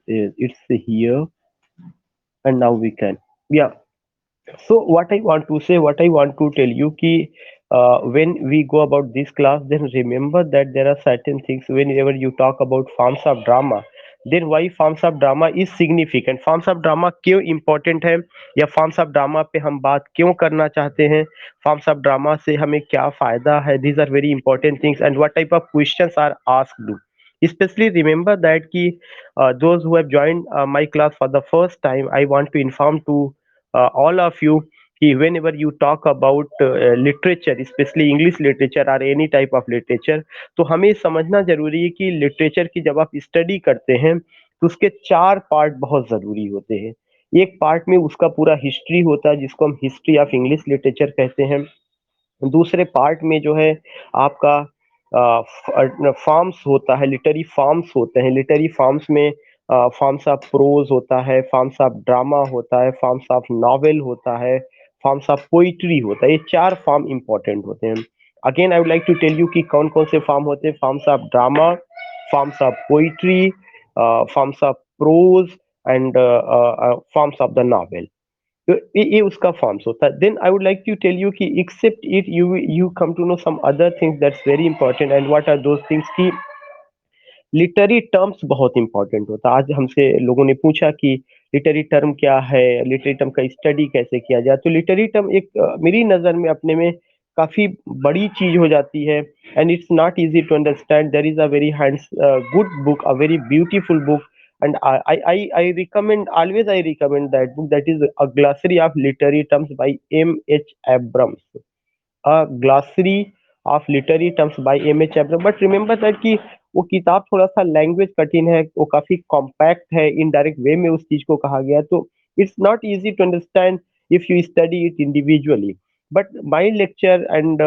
It's here, and now we can. Yeah. So what I want to say, what I want to tell you, ki when we go about this class, then remember that there are certain things. Whenever you talk about forms of drama, then why forms of drama is significant. Forms of drama क्यों important है, या forms of drama पे हम बात क्यों करना चाहते हैं, forms of drama से हमें क्या फायदा है. These are very important things, and what type of questions are asked. Especially remember that ki those who have joined my class for the first time, I want to inform to all of you कि whenever you talk about literature, especially English literature or any type of literature, तो हमें समझना जरूरी है कि literature की जब आप स्टडी करते हैं तो उसके चार पार्ट बहुत जरूरी होते हैं. एक पार्ट में उसका पूरा हिस्ट्री होता है जिसको हम हिस्ट्री ऑफ इंग्लिश लिटरेचर कहते हैं. दूसरे पार्ट में जो है आपका फॉर्म्स होता है, लिटरेरी फॉर्म्स होते हैं. लिटरेरी फॉर्म्स में फॉर्म्स ऑफ प्रोज होता है, फॉर्म्स ऑफ ड्रामा होता है, फॉर्म्स ऑफ नॉवेल होता है, फॉर्म्स ऑफ पोइट्री होता है. ये चार फॉर्म इंपॉर्टेंट होते हैं. Again I would like to tell you कि कौन कौन से फॉर्म होते हैं. Forms of drama, forms of poetry, forms of prose, and forms of the novel. तो ये उसका फॉर्म्स होता है. Then I would like to tell you कि except it you come to know some other things that's very important. And what are those things की literary terms बहुत important होता है. आज हमसे लोगों ने पूछा कि लिटरेरी टर्म क्या है, लिटरेरी टर्म का स्टडी कैसे किया जाए. तो लिटरेरी टर्म एक मेरी नज़र में अपने में काफ़ी बड़ी चीज़ हो जाती है. And it's not easy to understand. There is a very hands good book, a very beautiful book, and I recommend, always I recommend that book, that is A Glossary of Literary Terms by M.H. Abrams. A Glossary of Literary Terms by M.H. Abrams. But remember that कि वो किताब थोड़ा सा language कठिन है, वो काफी compact है, इनडायरेक्ट वे में उस चीज को कहा गया है. तो it's not easy to understand if you study it individually. But my lecture, and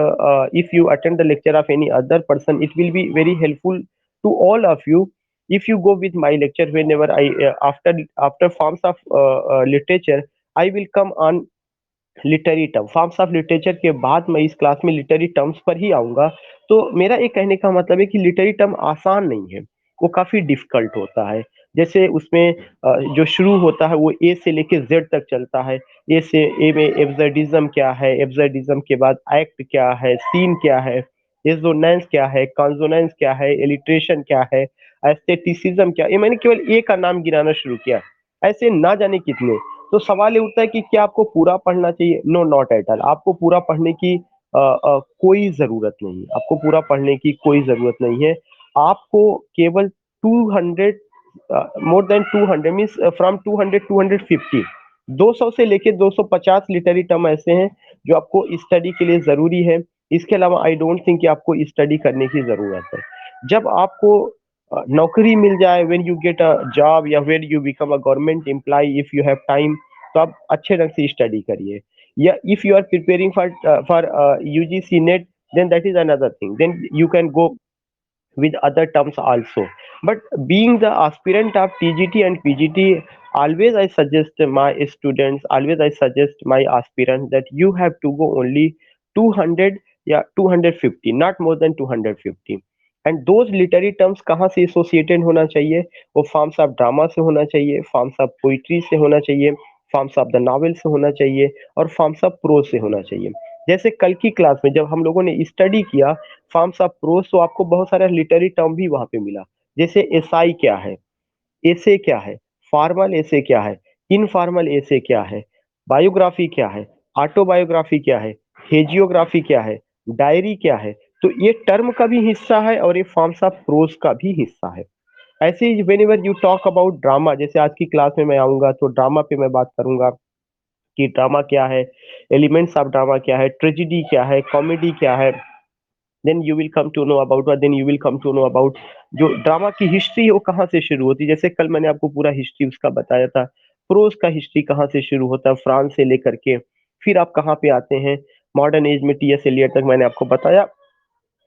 if you attend the lecture of any other person, it will be very helpful to all of you if you go with my lecture. Whenever I after forms of literature, I will come on literary term, forms of literature के बाद मैं इस class में literary terms पर ही आऊँगा. तो मेरा ये कहने का मतलब है कि लिटरेरी टर्म आसान नहीं है, वो काफ़ी डिफ़िकल्ट होता है. जैसे उसमें जो शुरू होता है वो ए से लेके ज़ेड तक चलता है. ए से ए में एब्सर्डिज़्म क्या है, एब्सर्डिज़्म के बाद एक्ट क्या है, सीन क्या है, एज़ोनेंस क्या है, कॉन्सोनेंस क्या है, एलिट्रेशन क्या है, एस्थेटिसिज़्म क्या है. ये मैंने केवल ए का नाम गिनाना शुरू किया, ऐसे ना जाने कितने. तो सवाल ये उठता है कि क्या आपको पूरा पढ़ना चाहिए? No, not at all. आपको पूरा पढ़ने की कोई ज़रूरत नहीं है. आपको पूरा पढ़ने की कोई ज़रूरत नहीं है. आपको केवल 200, मोर देन 200 मीन्स फ्रॉम 200 250, 200 से लेके 250 लिटरेरी टर्म ऐसे हैं जो आपको स्टडी के लिए ज़रूरी है. इसके अलावा आई डोंट थिंक कि आपको स्टडी करने की ज़रूरत है. जब आपको नौकरी मिल जाए, when you get a job, या when you become a government employ, if you have time, तो आप अच्छे ढंग से स्टडी करिए. या if you are preparing for UGC NET, then that is another thing, then you can go with other terms also. But being the aspirant of TGT and PGT, always I suggest my students, always I suggest my aspirants that you have to go only 200, या 250, not more than 250. And those literary terms कहाँ से associated होना चाहिए? वो forms of drama से होना चाहिए, forms of poetry से होना चाहिए, फॉर्म्स ऑफ द नॉवेल से होना चाहिए, और फॉर्म्स ऑफ प्रोज से होना चाहिए. जैसे कल की क्लास में जब हम लोगों ने स्टडी किया फॉर्म्स ऑफ प्रोज, तो आपको बहुत सारा लिटरेरी टर्म भी वहाँ पे मिला. जैसे एसाई क्या है, एसे क्या है, फॉर्मल एसे क्या है, इनफॉर्मल एसे क्या है, बायोग्राफी क्या है, ऑटोबायोग्राफी क्या है, हेजियोग्राफी क्या है, डायरी क्या है. तो ये टर्म का भी हिस्सा है और ये फॉर्म्स ऑफ प्रोज का भी हिस्सा है. ऐसे ही whenever you talk about drama, जैसे आज की क्लास में मैं आऊंगा तो ड्रामा पे मैं बात करूंगा कि ड्रामा क्या है, एलिमेंट्स ऑफ ड्रामा क्या है, ट्रेजिडी क्या है, कॉमेडी क्या है. Then you will come to know about, then you will come to know about जो ड्रामा की हिस्ट्री है वो कहाँ से शुरू होती है. जैसे कल मैंने आपको पूरा हिस्ट्री उसका बताया था. प्रोज का हिस्ट्री कहाँ से शुरू होता है, फ्रांस से लेकर के फिर आप कहाँ पे आते हैं मॉडर्न एज में टी एस एलियट तक मैंने आपको बताया.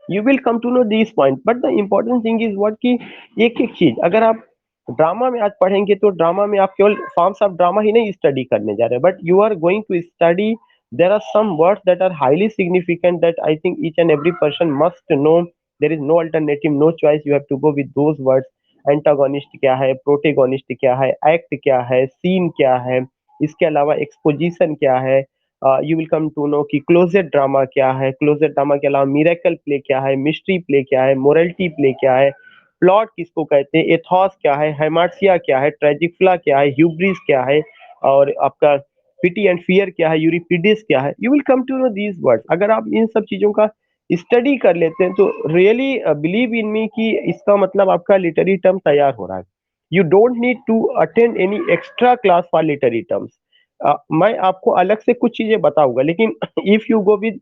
You will come to know this point. But the important thing is what कि एक एक चीज अगर आप ड्रामा में आज पढ़ेंगे तो ड्रामा में आप केवल फॉर्म्स ऑफ ड्रामा ही नहीं स्टडी करने जा रहे, but you are going to study. there are some words that are highly significant that I think each and every person must know. There is no alternative, no choice, you have to go with those words. Antagonist क्या है, protagonist क्या है, act क्या है, scene क्या है, इसके अलावा एक्सपोजिशन क्या है, you will come to know कि क्लोजेट ड्रामा क्या है, क्लोजेट ड्रामा के अलावा मिरेकल प्ले क्या है, मिस्ट्री प्ले क्या है, मोरलिटी प्ले क्या है, प्लॉट किसको कहते हैं, एथॉस क्या है, हेमार्सिया क्या है, ट्रेजिक्ला क्या है, ह्यूब्रिस क्या है, और आपका पिटी एंड फियर क्या है, यूरिपिडिस क्या है, you will come to know these words. अगर आप इन सब चीजों का स्टडी कर लेते हैं तो रियली बिलीव इन मी कि इसका मतलब आपका लिटरेरी टर्म तैयार हो रहा है। You don't need to attend any extra class for literary terms. मैं आपको अलग से कुछ चीजें बताऊंगा, लेकिन if you go with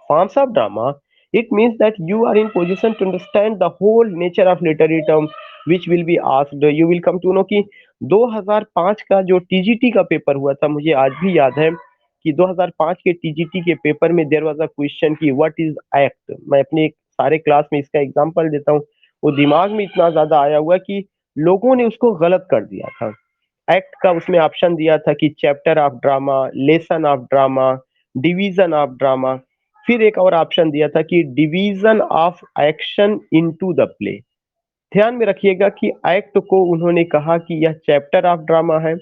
forms of drama, it means that you are in position to understand the whole nature of literary term which will be asked. You will come to know कि 2005 का जो TGT का paper हुआ था, मुझे आज भी याद है कि 2005 के टीजीटी के पेपर में देयर वाज अ क्वेश्चन कि व्हाट इज एक्ट। मैं अपने सारे क्लास में इसका एग्जांपल देता हूँ। वो दिमाग में इतना ज्यादा आया हुआ कि लोगों ने उसको गलत कर दिया था। एक्ट का उसमें ऑप्शन दिया था कि chapter of drama, lesson of drama, division of drama. फिर एक और ऑप्शन दिया था कि division of action into the play. ध्यान में रखिएगा कि एक्ट को उन्होंने कहा कि यह चैप्टर ऑफ ड्रामा है,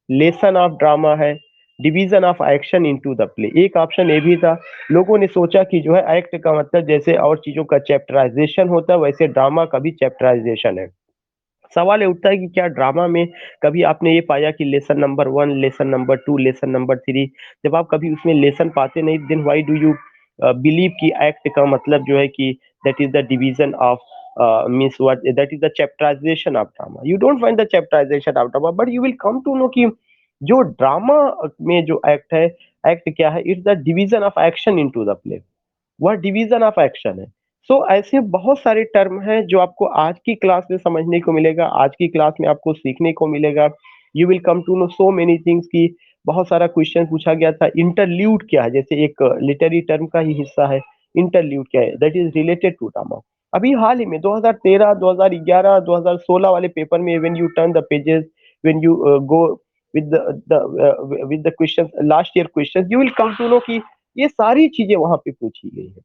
लेसन ऑफ ड्रामा है, division of action into the play. एक ऑप्शन ये भी था। लोगों ने सोचा कि जो है एक्ट का मतलब जैसे और चीजों का चैप्टराइजेशन होता है वैसे ड्रामा का भी चैप्टराइजेशन है। सवाल ये उठता है कि क्या ड्रामा में कभी आपने ये पाया कि lesson number 1, lesson number 2, lesson number 3, जब आप कभी उसमें लेसन पाते नहीं, then why do you believe कि एक्ट का मतलब जो है कि that is the division of means what that is the chapterisation of drama. You don't find the chapterisation of drama, but you will come to know कि जो drama में जो एक्ट है, एक्ट क्या है, it's the division of action into the play. वह division of action है। ऐसे बहुत सारे टर्म हैं जो आपको आज की क्लास में समझने को मिलेगा, आज की क्लास में आपको सीखने को मिलेगा। You will come to know so many things की बहुत सारा क्वेश्चन पूछा गया था। इंटरल्यूड क्या है, जैसे एक लिटरेरी टर्म का ही हिस्सा है। इंटरल्यूड क्या है, that is related to drama. अभी हाल ही में 2013, 2011, 2016 वाले पेपर में when you turn the pages, when you go with with the questions, last year questions, you will come to know कि ये सारी चीजें वहां पे पूछी गई है।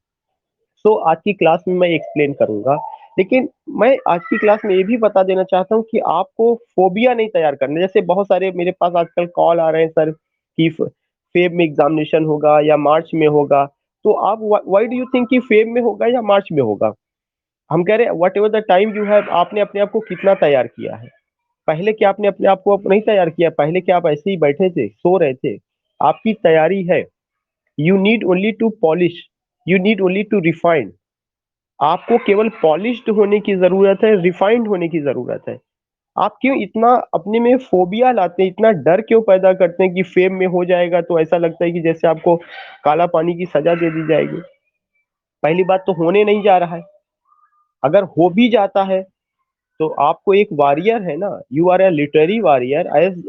आज की क्लास में मैं एक्सप्लेन करूंगा, लेकिन मैं आज की क्लास में ये भी बता देना चाहता हूँ कि आपको फोबिया नहीं तैयार करना। जैसे बहुत सारे मेरे पास आजकल कॉल आ रहे हैं सर कि फेब में एग्जामिनेशन होगा या मार्च में होगा, तो आप व्हाई डू यू थिंक कि फेब में होगा या मार्च में होगा? हम कह रहे हैं what ever the time you have, आपने अपने आप को कितना तैयार किया है? पहले क्या आपने अपने आप को नहीं तैयार किया? पहले क्या आप ऐसे ही बैठे थे, सो रहे थे? आपकी तैयारी है। You need only to polish, you need only to refine. आपको केवल पॉलिश्ड होने की ज़रूरत है, रिफाइंड होने की ज़रूरत है। आप क्यों इतना अपने में फ़ोबिया लाते हैं, इतना डर क्यों पैदा करते हैं कि फेम में हो जाएगा तो ऐसा लगता है कि जैसे आपको काला पानी की सज़ा दे दी जाएगी। पहली बात तो होने नहीं जा रहा है। अगर हो भी जाता है तो आपको एक वॉरियर है ना, you are a literary warrior as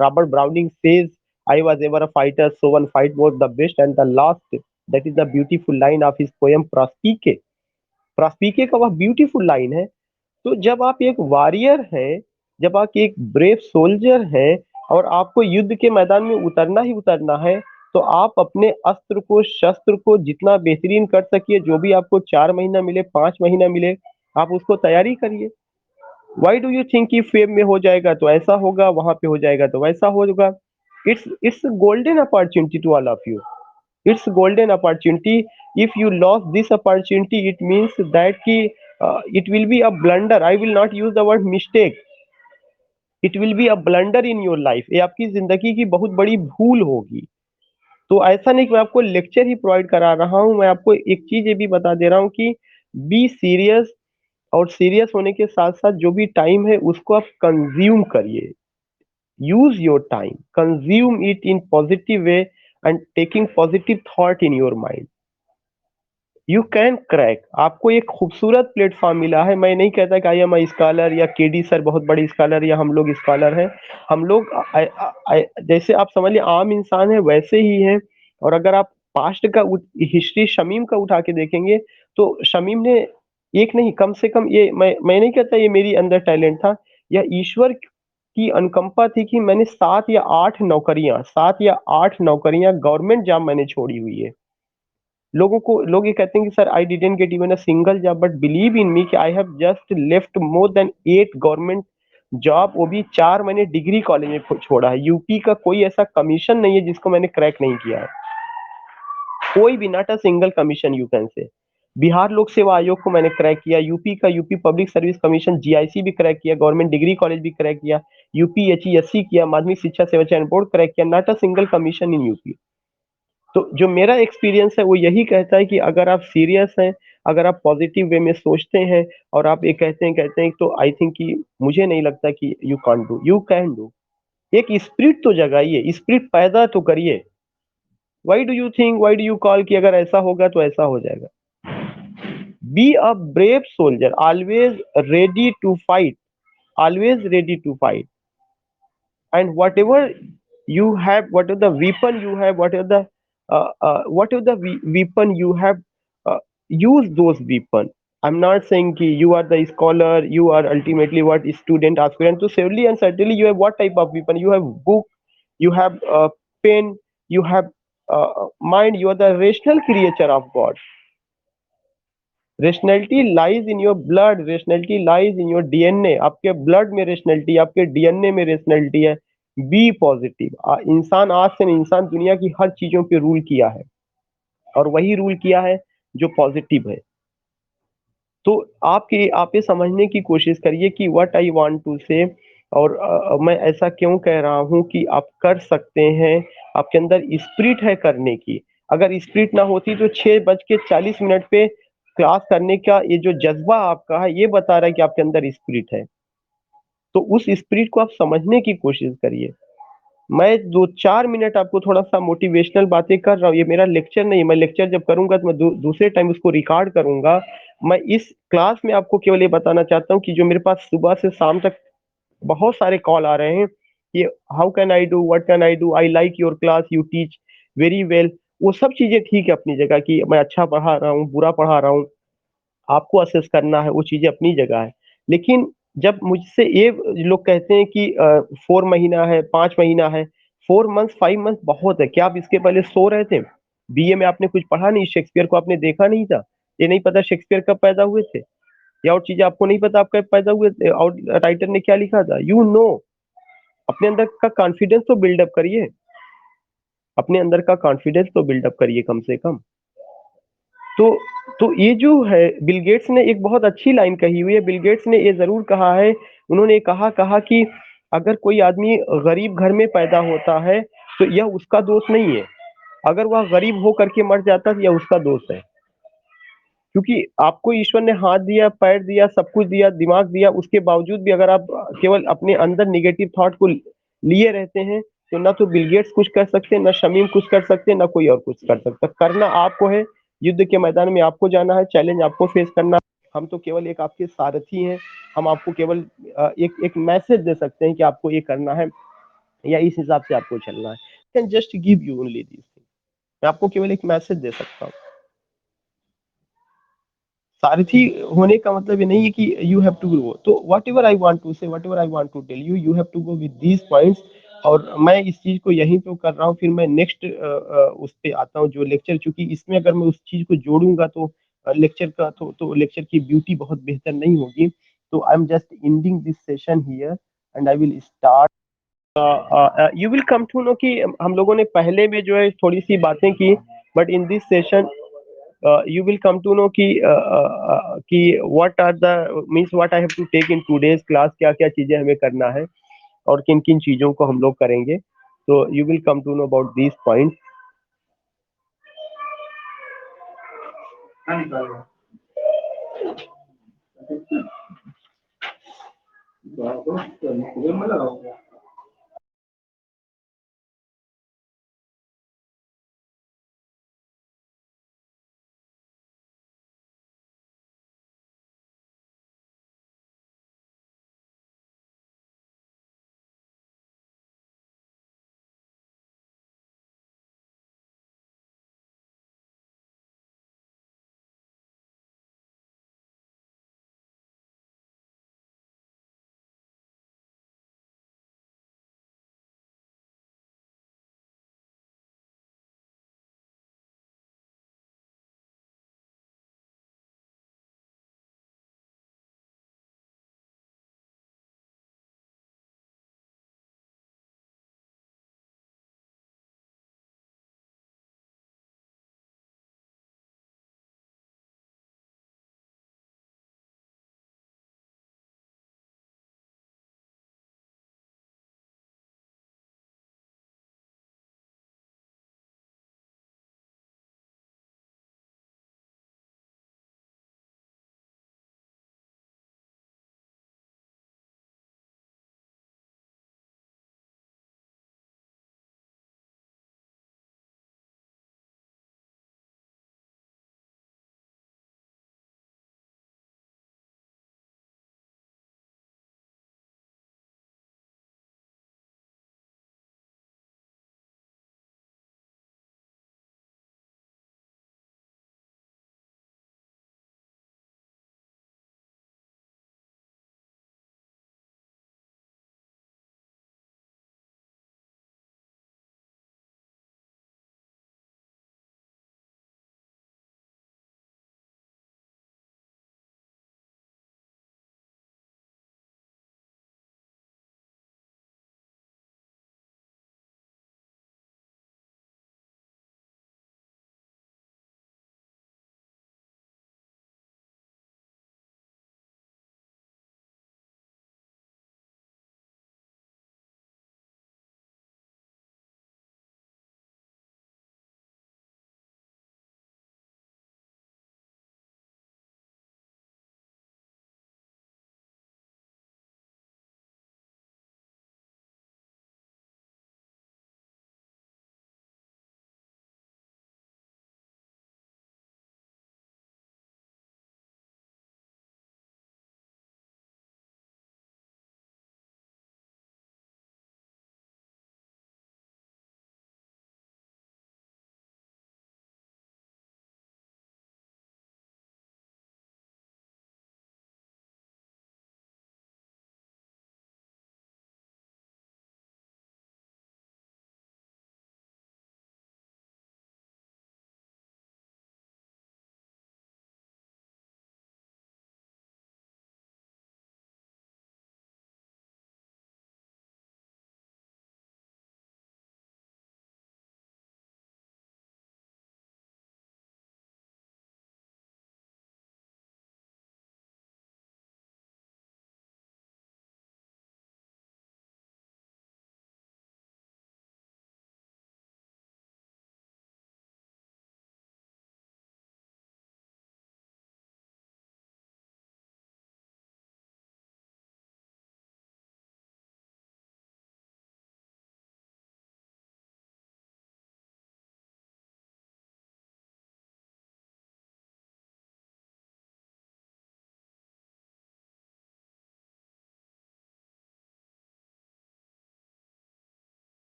Robert Browning says, "I was ever a fighter, so one fight was the best and the last." That is the beautiful line of his poem Prospike। प्रास्पिके का वह beautiful line है। तो जब आप एक warrior हैं, जब आप एक ब्रेव सोल्जर हैं और आपको युद्ध के मैदान में उतरना ही उतरना है, तो आप अपने अस्त्र को, शस्त्र को जितना बेहतरीन कर सकिए, जो भी आपको 4 महीना मिले, 5 महीना मिले, आप उसको तैयारी करिए। व्हाई डू यू थिंक कि फेम में हो जाएगा तो ऐसा होगा, वहाँ पे हो जाएगा तो वैसा होगा? It's golden opportunity to all of you. It's golden opportunity. If you lost this opportunity, it means that कि it will be a blunder. I will not use the word mistake. It will be a blunder in your life. ये आपकी जिंदगी की बहुत बड़ी भूल होगी। तो ऐसा नहीं कि मैं आपको लेक्चर ही प्रोवाइड करा रहा हूँ, मैं आपको एक चीज ये भी बता दे रहा हूँ कि बी सीरियस, और सीरियस होने के साथ साथ जो भी टाइम है उसको आप कंज्यूम करिए। Use your time, consume it in positive way and taking positive thought in your mind. You can crack. आपको एक खूबसूरत प्लेटफॉर्म मिला है। मैं नहीं कहता कि आई एम अ स्कॉलर या केडी सर बहुत बड़ी स्कॉलर या हम लोग स्कॉलर हैं। हम लोग जैसे आप समझ लीजिए आम इंसान है वैसे ही हैं। और अगर आप पास्ट का हिस्ट्री शमीम का उठा के देखेंगे तो शमीम ने एक नहीं, कम से कम, ये मैं नहीं कहता ये मेरी अंदर टैलेंट था, यह ईश्वर की अनुकंपा थी कि मैंने 7 या 8 नौकरियां, 7 या 8 नौकरियां गवर्नमेंट जॉब मैंने छोड़ी हुई है। लोग ये कहते हैं कि sir I didn't get even a single job, but believe in me कि I have just left more than 8 government job, वो भी 4 महीने डिग्री कॉलेज में छोड़ा है। यूपी का कोई ऐसा कमीशन नहीं है जिसको मैंने क्रैक नहीं किया है, कोई भी, not a single commission you can say. Bihar लोक सेवा आयोग को मैंने क्रैक किया, यूपी का UP public service commission GIC भी क्रैक किया, गवर्नमेंट डिग्री कॉलेज भी क्रैक किया, यूपी एचईएससी किया, माध्यमिक शिक्षा सेवा चयन बोर्ड क्रैक किया, not a single commission in UP. तो जो मेरा एक्सपीरियंस है वो यही कहता है कि अगर आप सीरियस हैं, अगर आप पॉजिटिव वे में सोचते हैं और आप ये कहते हैं तो आई थिंक कि मुझे नहीं लगता कि you can't do, you can do. एक स्पिरिट तो जगाइए, स्पिरिट पैदा तो करिए। Why do you think, why do you call कि अगर ऐसा होगा तो ऐसा हो जाएगा। Be a brave soldier, always ready to fight, always ready to fight, and whatever you have, whatever the weapon you have, whatever the weapon you have, uh, use those weapon. I'm not saying ki you are the scholar, you are ultimately what student aspirant, so surely and certainly you have what type of weapon, you have book, you have pen, you have mind, you are the rational creature of God. Rationality lies in your blood, rationality lies in your DNA, आपके blood में rationality, आपके DNA में rationality है। Be positive. इंसान आज से नहीं, इंसान दुनिया की हर चीजों पे रूल किया है और वही रूल किया है जो पॉजिटिव है। तो आप ये समझने की कोशिश करिए कि व्हाट आई वांट टू से, और मैं ऐसा क्यों कह रहा हूँ कि आप कर सकते हैं। आपके अंदर स्पिरिट है करने की। अगर स्पिरिट ना होती तो 6:40 पे क्लास करने का ये जो जज्बा आपका है, ये बता रहा है कि आपके अंदर स्पिरिट है। तो उस स्पिरिट को आप समझने की कोशिश करिए। मैं 2-4 मिनट आपको थोड़ा-सा मोटिवेशनल बातें कर रहा हूँ, ये मेरा लेक्चर नहीं है। मैं लेक्चर जब करूँगा तो मैं दूसरे टाइम उसको रिकॉर्ड करूँगा। मैं इस क्लास में आपको केवल ये बताना चाहता हूँ कि जो मेरे पास सुबह से शाम तक बहुत सारे कॉल आ रहे हैं कि how can I do, what can I do, I like your class, you teach very well. वो सब चीज़ें ठीक है अपनी जगह कि मैं अच्छा पढ़ा रहा हूँ, बुरा पढ़ा रहा हूँ, आपको असेस करना है, वो चीज़ें अपनी जगह है। लेकिन जब मुझसे ये लोग कहते हैं कि 4 महीना है, 5 महीना है, 4 मंथ्स, 5 मंथ्स बहुत है। क्या आप इसके पहले सो रहे थे? बीए में आपने कुछ पढ़ा नहीं, शेक्सपियर को आपने देखा नहीं था? ये नहीं पता शेक्सपियर कब पैदा हुए थे? या और चीज़ें आपको नहीं पता आप कब पैदा हुए थे और राइटर ने क्या लिखा था? You know. अपने अंदर का कॉन्फिडेंस तो बिल्ड अप करिए, अपने अंदर का कॉन्फिडेंस तो बिल्ड अप करिए कम से कम। तो तो ये जो है, बिल गेट्स ने एक बहुत अच्छी लाइन कही हुई है। बिल गेट्स ने ये ज़रूर कहा है, उन्होंने कहा कहा कि अगर कोई आदमी गरीब घर में पैदा होता है, तो यह उसका दोष नहीं है। अगर वह गरीब हो करके मर जाता है, तो यह उसका दोष है। क्योंकि आपको ईश्वर ने हाथ दिया, पैर दिया, सब कुछ दिया, दिमाग दिया, उसके बावजूद भी अगर आप केवल अपने अंदर नेगेटिव थॉट को लिए रहते हैं, तो ना तो बिल गेट्स कुछ कर सकते हैं, ना शमीम कुछ कर सकते हैं, ना कोई और कुछ कर सकता। करना आपको है, युद्ध के मैदान में आपको जाना है, चैलेंज आपको फेस करना है। हम तो केवल एक आपके सारथी हैं। हम आपको केवल एक एक मैसेज दे सकते हैं कि आपको ये करना है या इस हिसाब से आपको चलना है। Can just give you only this thing. मैं आपको केवल एक मैसेज दे सकता हूँ। सारथी होने का मतलब ये नहीं है कि यू हैव टू ग्रो। तो whatever I want to say, whatever I want to tell you, you have to go with these points. और मैं इस चीज को यहीं पे कर रहा हूँ, फिर मैं नेक्स्ट उस पे आता हूँ जो लेक्चर, चूंकि इसमें अगर मैं उस चीज को जोड़ूंगा तो लेक्चर का तो लेक्चर की ब्यूटी बहुत बेहतर नहीं होगी। तो I am just ending this session here and I will start. You will come to know कि हम लोगों ने पहले में जो है थोड़ी सी बातें की, but in this session you will come to know कि what are the means what I have to take in today's class, क्या क्या चीजें हमें करना है और किन किन चीजों को हम लोग करेंगे। तो you will come to know about these points।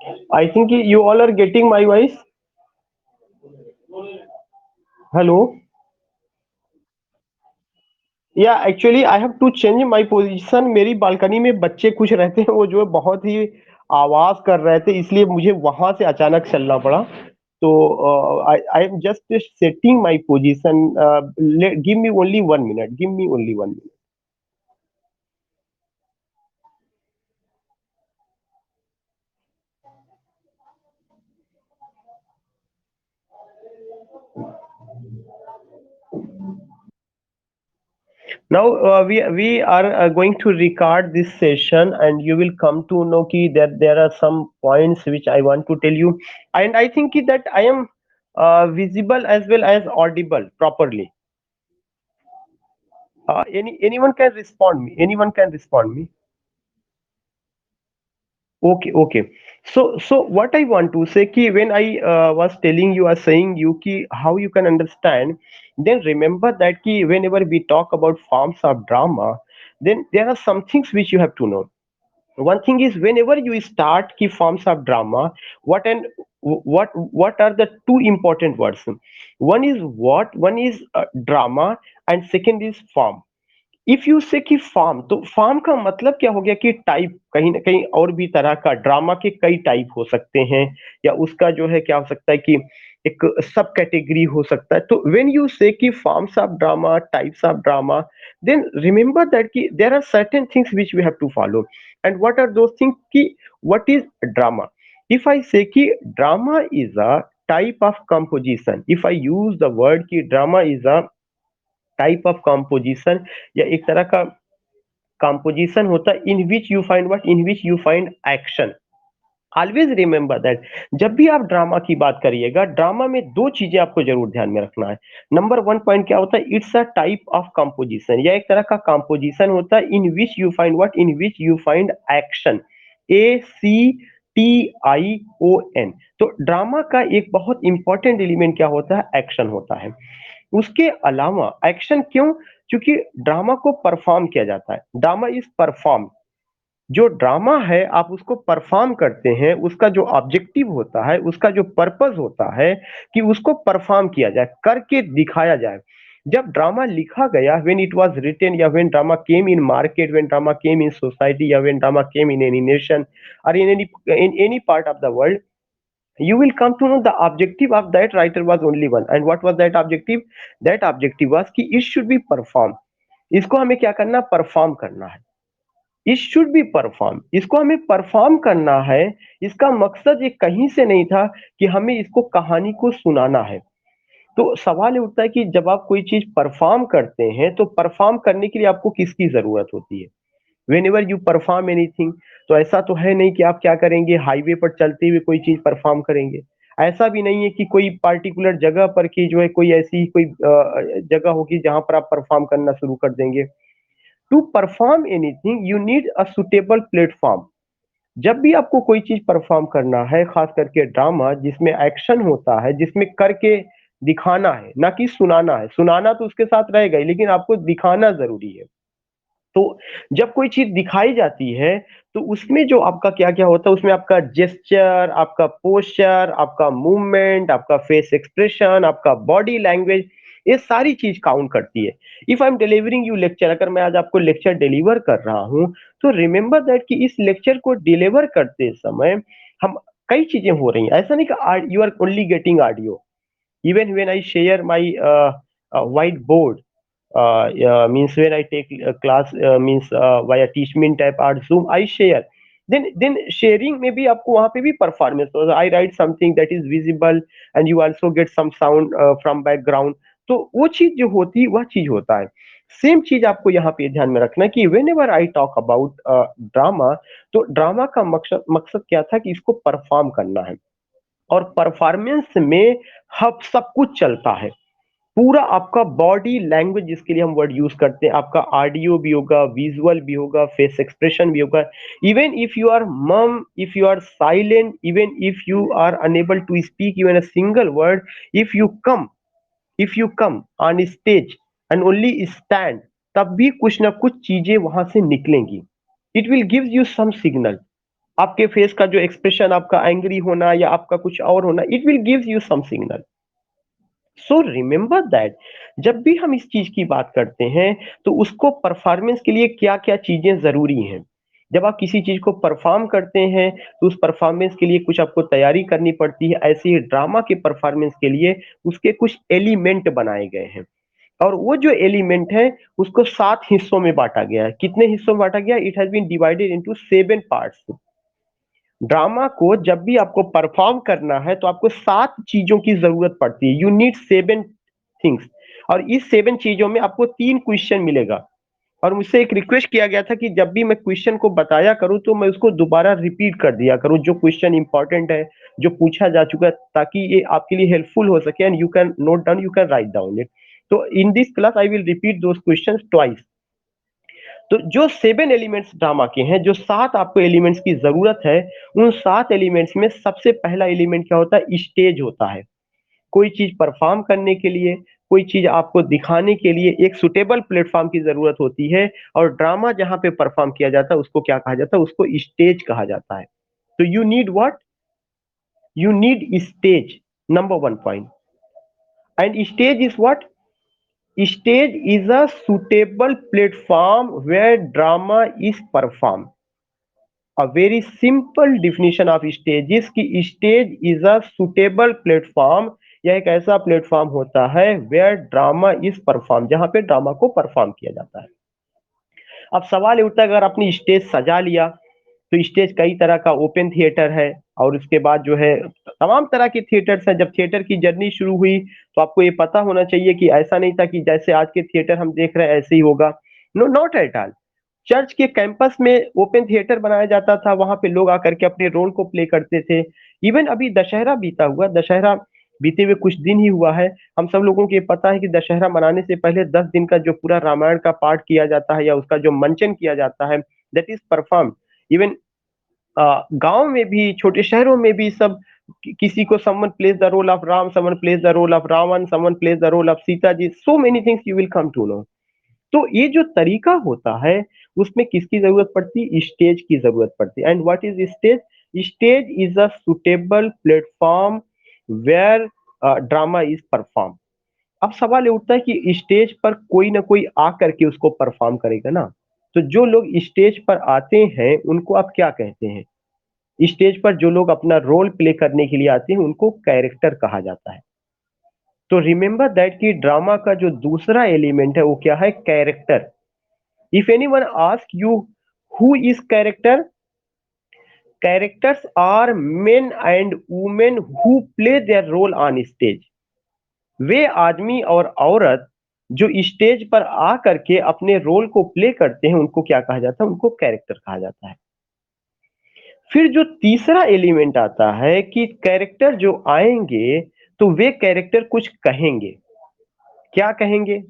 I think you all are getting my voice. Hello. या actually I have to change my position. मेरी बालकनी में बच्चे कुछ रहते हैं, वो जो है बहुत ही आवाज कर रहे थे, इसलिए मुझे वहां से अचानक चलना पड़ा। तो I I am just setting my position. Give me only 1 minute, give me only 1 minute. Now we are going to record this session, and you will come to know ki that there are some points which I want to tell you, and I think ki that I am visible as well as audible properly. Anyone can respond me. Anyone can respond me. Okay, okay. So what I want to say ki when I was telling you or saying you ki how you can understand, then remember that ki whenever we talk about forms of drama, then there are some things which you have to know. One thing is whenever you start key forms of drama, what and what are the two important words? One is what, one is drama, and second is form. If you say कि farm, तो farm का मतलब क्या हो गया कि type, कहीं ना कहीं और भी तरह का ड्रामा के कई टाइप हो सकते हैं, या उसका जो है क्या हो सकता है कि एक सब कैटेगरी हो सकता है। तो व्हेन यू से कि forms of drama, types of drama, then remember that कि there are certain things which we have to follow. And what are those things कि what is drama? If I say कि drama is a type of composition, if I use the word कि drama is a type of composition, या एक तरह का composition होता है in which you find what, in which you find action. Always remember that जब भी आप ड्रामा की बात करिएगा, ड्रामा में दो चीजें आपको जरूर ध्यान में रखना है। नंबर वन पॉइंट क्या होता है, it's a type of composition, या एक तरह का कंपोजिशन होता है in which you find what, in which you find action. ACTION। तो ड्रामा का एक बहुत इंपॉर्टेंट एलिमेंट क्या होता है, एक्शन होता है। उसके अलावा एक्शन क्यों? क्योंकि ड्रामा को परफॉर्म किया जाता है, ड्रामा इज परफॉर्म। जो ड्रामा है आप उसको परफॉर्म करते हैं, उसका जो ऑब्जेक्टिव होता है, उसका जो पर्पस होता है कि उसको परफॉर्म किया जाए, करके दिखाया जाए। जब ड्रामा लिखा गया, व्हेन इट वाज रिटन, या when drama came in market, when drama came in society, या when drama came in any nation और in any part of the world, you will come to know the objective of that writer was only one. And what was that objective? That objective was कि it should be perform। इसको हमें क्या करना, perform करना है। It should be perform, इसको हमें perform करना है। इसका मकसद ये कहीं से नहीं था कि हमें इसको कहानी को सुनाना है। तो सवाल ये उठता है कि जब आप कोई चीज परफॉर्म करते हैं, तो परफॉर्म करने के लिए आपको किसकी जरूरत होती है? When ever you perform anything, तो ऐसा तो है नहीं कि आप क्या करेंगे, हाईवे पर चलते हुए कोई चीज परफॉर्म करेंगे। ऐसा भी नहीं है कि कोई पार्टिकुलर जगह पर की जो है कोई ऐसी कोई जगह होगी जहां पर आप परफॉर्म करना शुरू कर देंगे। To perform anything you need a suitable platform. जब भी आपको कोई चीज परफॉर्म करना है, खास करके ड्रामा जिसमें एक्शन होता है, जिसमें करके दिखाना है, ना कि सुनाना है। सुनाना तो उसके साथ रहेगा ही, लेकिन आपको दिखाना जरूरी है। तो जब कोई चीज दिखाई जाती है, तो उसमें जो आपका क्या क्या होता है, उसमें आपका जेस्चर, आपका पोस्चर, आपका मूवमेंट, आपका फेस एक्सप्रेशन, आपका बॉडी लैंग्वेज, ये सारी चीज काउंट करती है। If I am delivering you lecture, अगर मैं आज आपको लेक्चर डिलीवर कर रहा हूं, तो रिमेंबर दैट कि इस लेक्चर को डिलीवर करते समय हम कई चीजें हो रही हैं। ऐसा नहीं कि you are only getting audio. even when I share my whiteboard, means when I take class, means via teachment app or Zoom, I share, then sharing में भी आपको वहां पे भी परफॉर्मेंस हो। I write something that is visible and you also get some sound from background। तो वो चीज जो होती है, वह चीज होता है। सेम चीज आपको यहाँ पे ध्यान में रखना है कि when ever I talk about drama, तो ड्रामा का मकसद मकसद क्या था कि इसको परफॉर्म करना है। और परफॉर्मेंस में हब सब कुछ चलता है। पूरा आपका बॉडी लैंग्वेज, जिसके लिए हम वर्ड यूज करते हैं, आपका ऑडियो भी होगा, विजुअल भी होगा, फेस एक्सप्रेशन भी होगा। Even if you are mum, if you are silent, even if you are unable to speak even a single word, if you come, if you come on stage and only stand, तब भी कुछ ना कुछ चीजें वहां से निकलेंगी। It will give you some signal. आपके फेस का जो एक्सप्रेशन, आपका एंग्री होना या आपका कुछ और होना, it will gives you some signal. So remember that जब भी हम इस चीज की बात करते हैं तो उसको परफॉर्मेंस के लिए क्या क्या चीजें जरूरी हैं। जब आप किसी चीज को परफॉर्म करते हैं तो उस परफॉर्मेंस के लिए कुछ आपको तैयारी करनी पड़ती है। ऐसे ही ड्रामा के परफॉर्मेंस के लिए उसके कुछ एलिमेंट बनाए गए हैं, और वो जो एलिमेंट है उसको 7 हिस्सों में बांटा गया है। कितने हिस्सों में बांटा गया? It has been divided into 7 parts. Drama को जब भी आपको परफॉर्म करना है तो आपको 7 चीजों की जरूरत पड़ती है। You need 7 things. और इस 7 चीजों में आपको 3 क्वेश्चन मिलेगा। और मुझसे एक रिक्वेस्ट किया गया था कि जब भी मैं क्वेश्चन को बताया करूं तो मैं उसको दोबारा रिपीट कर दिया करूं, जो क्वेश्चन इंपॉर्टेंट है, जो पूछा जा चुका है, ताकि ये आपके लिए हेल्पफुल हो सके and you can note down, you can write down it. तो in this class I will repeat those questions twice. तो जो 7 एलिमेंट्स ड्रामा के हैं, जो 7 आपको एलिमेंट्स की जरूरत है, उन 7 एलिमेंट्स में सबसे पहला एलिमेंट क्या होता है? स्टेज होता है। कोई चीज परफॉर्म करने के लिए, कोई चीज आपको दिखाने के लिए एक सुटेबल प्लेटफॉर्म की जरूरत होती है। और ड्रामा जहां पे परफॉर्म किया जाता है उसको क्या कहा जाता है? उसको स्टेज कहा जाता है। तो you need what? You need stage, number 1 point. And stage is what? Stage is a suitable platform where drama is performed. A very simple definition of stage is कि stage is a suitable platform, यह एक ऐसा platform होता है where drama is performed, जहां पे drama को perform किया जाता है। अब सवाल ये उठता है, अगर आपने स्टेज सजा लिया तो स्टेज कई तरह का, ओपन थिएटर है, और उसके बाद जो है तमाम तरह के थिएटर्स हैं। जब थिएटर की जर्नी शुरू हुई तो आपको ये पता होना चाहिए कि ऐसा नहीं था कि जैसे आज के थिएटर हम देख रहे हैं ऐसे ही होगा। No, not at all. Church के कैंपस में ओपन थिएटर बनाया जाता था, वहां पे लोग आकर के अपने रोल को प्ले करते थे। इवन अभी दशहरा बीता हुआ, दशहरा बीते हुए कुछ दिन ही हुआ है। हम सब लोगों को ये पता है कि दशहरा मनाने से पहले 10 दिन का जो पूरा रामायण का पाठ किया जाता है या उसका जो मंचन किया जाता है, दैट इज परफॉर्म। इवन गांव में भी, छोटे शहरों में भी सब, किसी को someone plays the role of Ram, someone plays the role of Ravan, someone plays the role of Sita ji, so many things you will come to know. तो ये जो तरीका होता है उसमें किसकी जरूरत पड़ती है? स्टेज की जरूरत पड़ती है। And what is stage? Stage is a suitable platform where drama is perform. अब सवाल ये उठता है कि स्टेज पर कोई ना कोई आ करके उसको परफॉर्म करेगा ना। तो जो लोग स्टेज पर आते हैं उनको आप क्या कहते हैं? स्टेज पर जो लोग अपना रोल प्ले करने के लिए आते हैं उनको कैरेक्टर कहा जाता है। तो रिमेंबर दैट कि ड्रामा का जो दूसरा एलिमेंट है वो क्या है? Character. If anyone ask you who is character, characters are men and women who play their role on stage. वे आदमी और औरत जो स्टेज पर आ करके अपने रोल को प्ले करते हैं उनको क्या कहा जाता है? उनको कैरेक्टर कहा जाता है। फिर जो तीसरा एलिमेंट आता है कि कैरेक्टर जो आएंगे तो वे कैरेक्टर कुछ कहेंगे। क्या कहेंगे?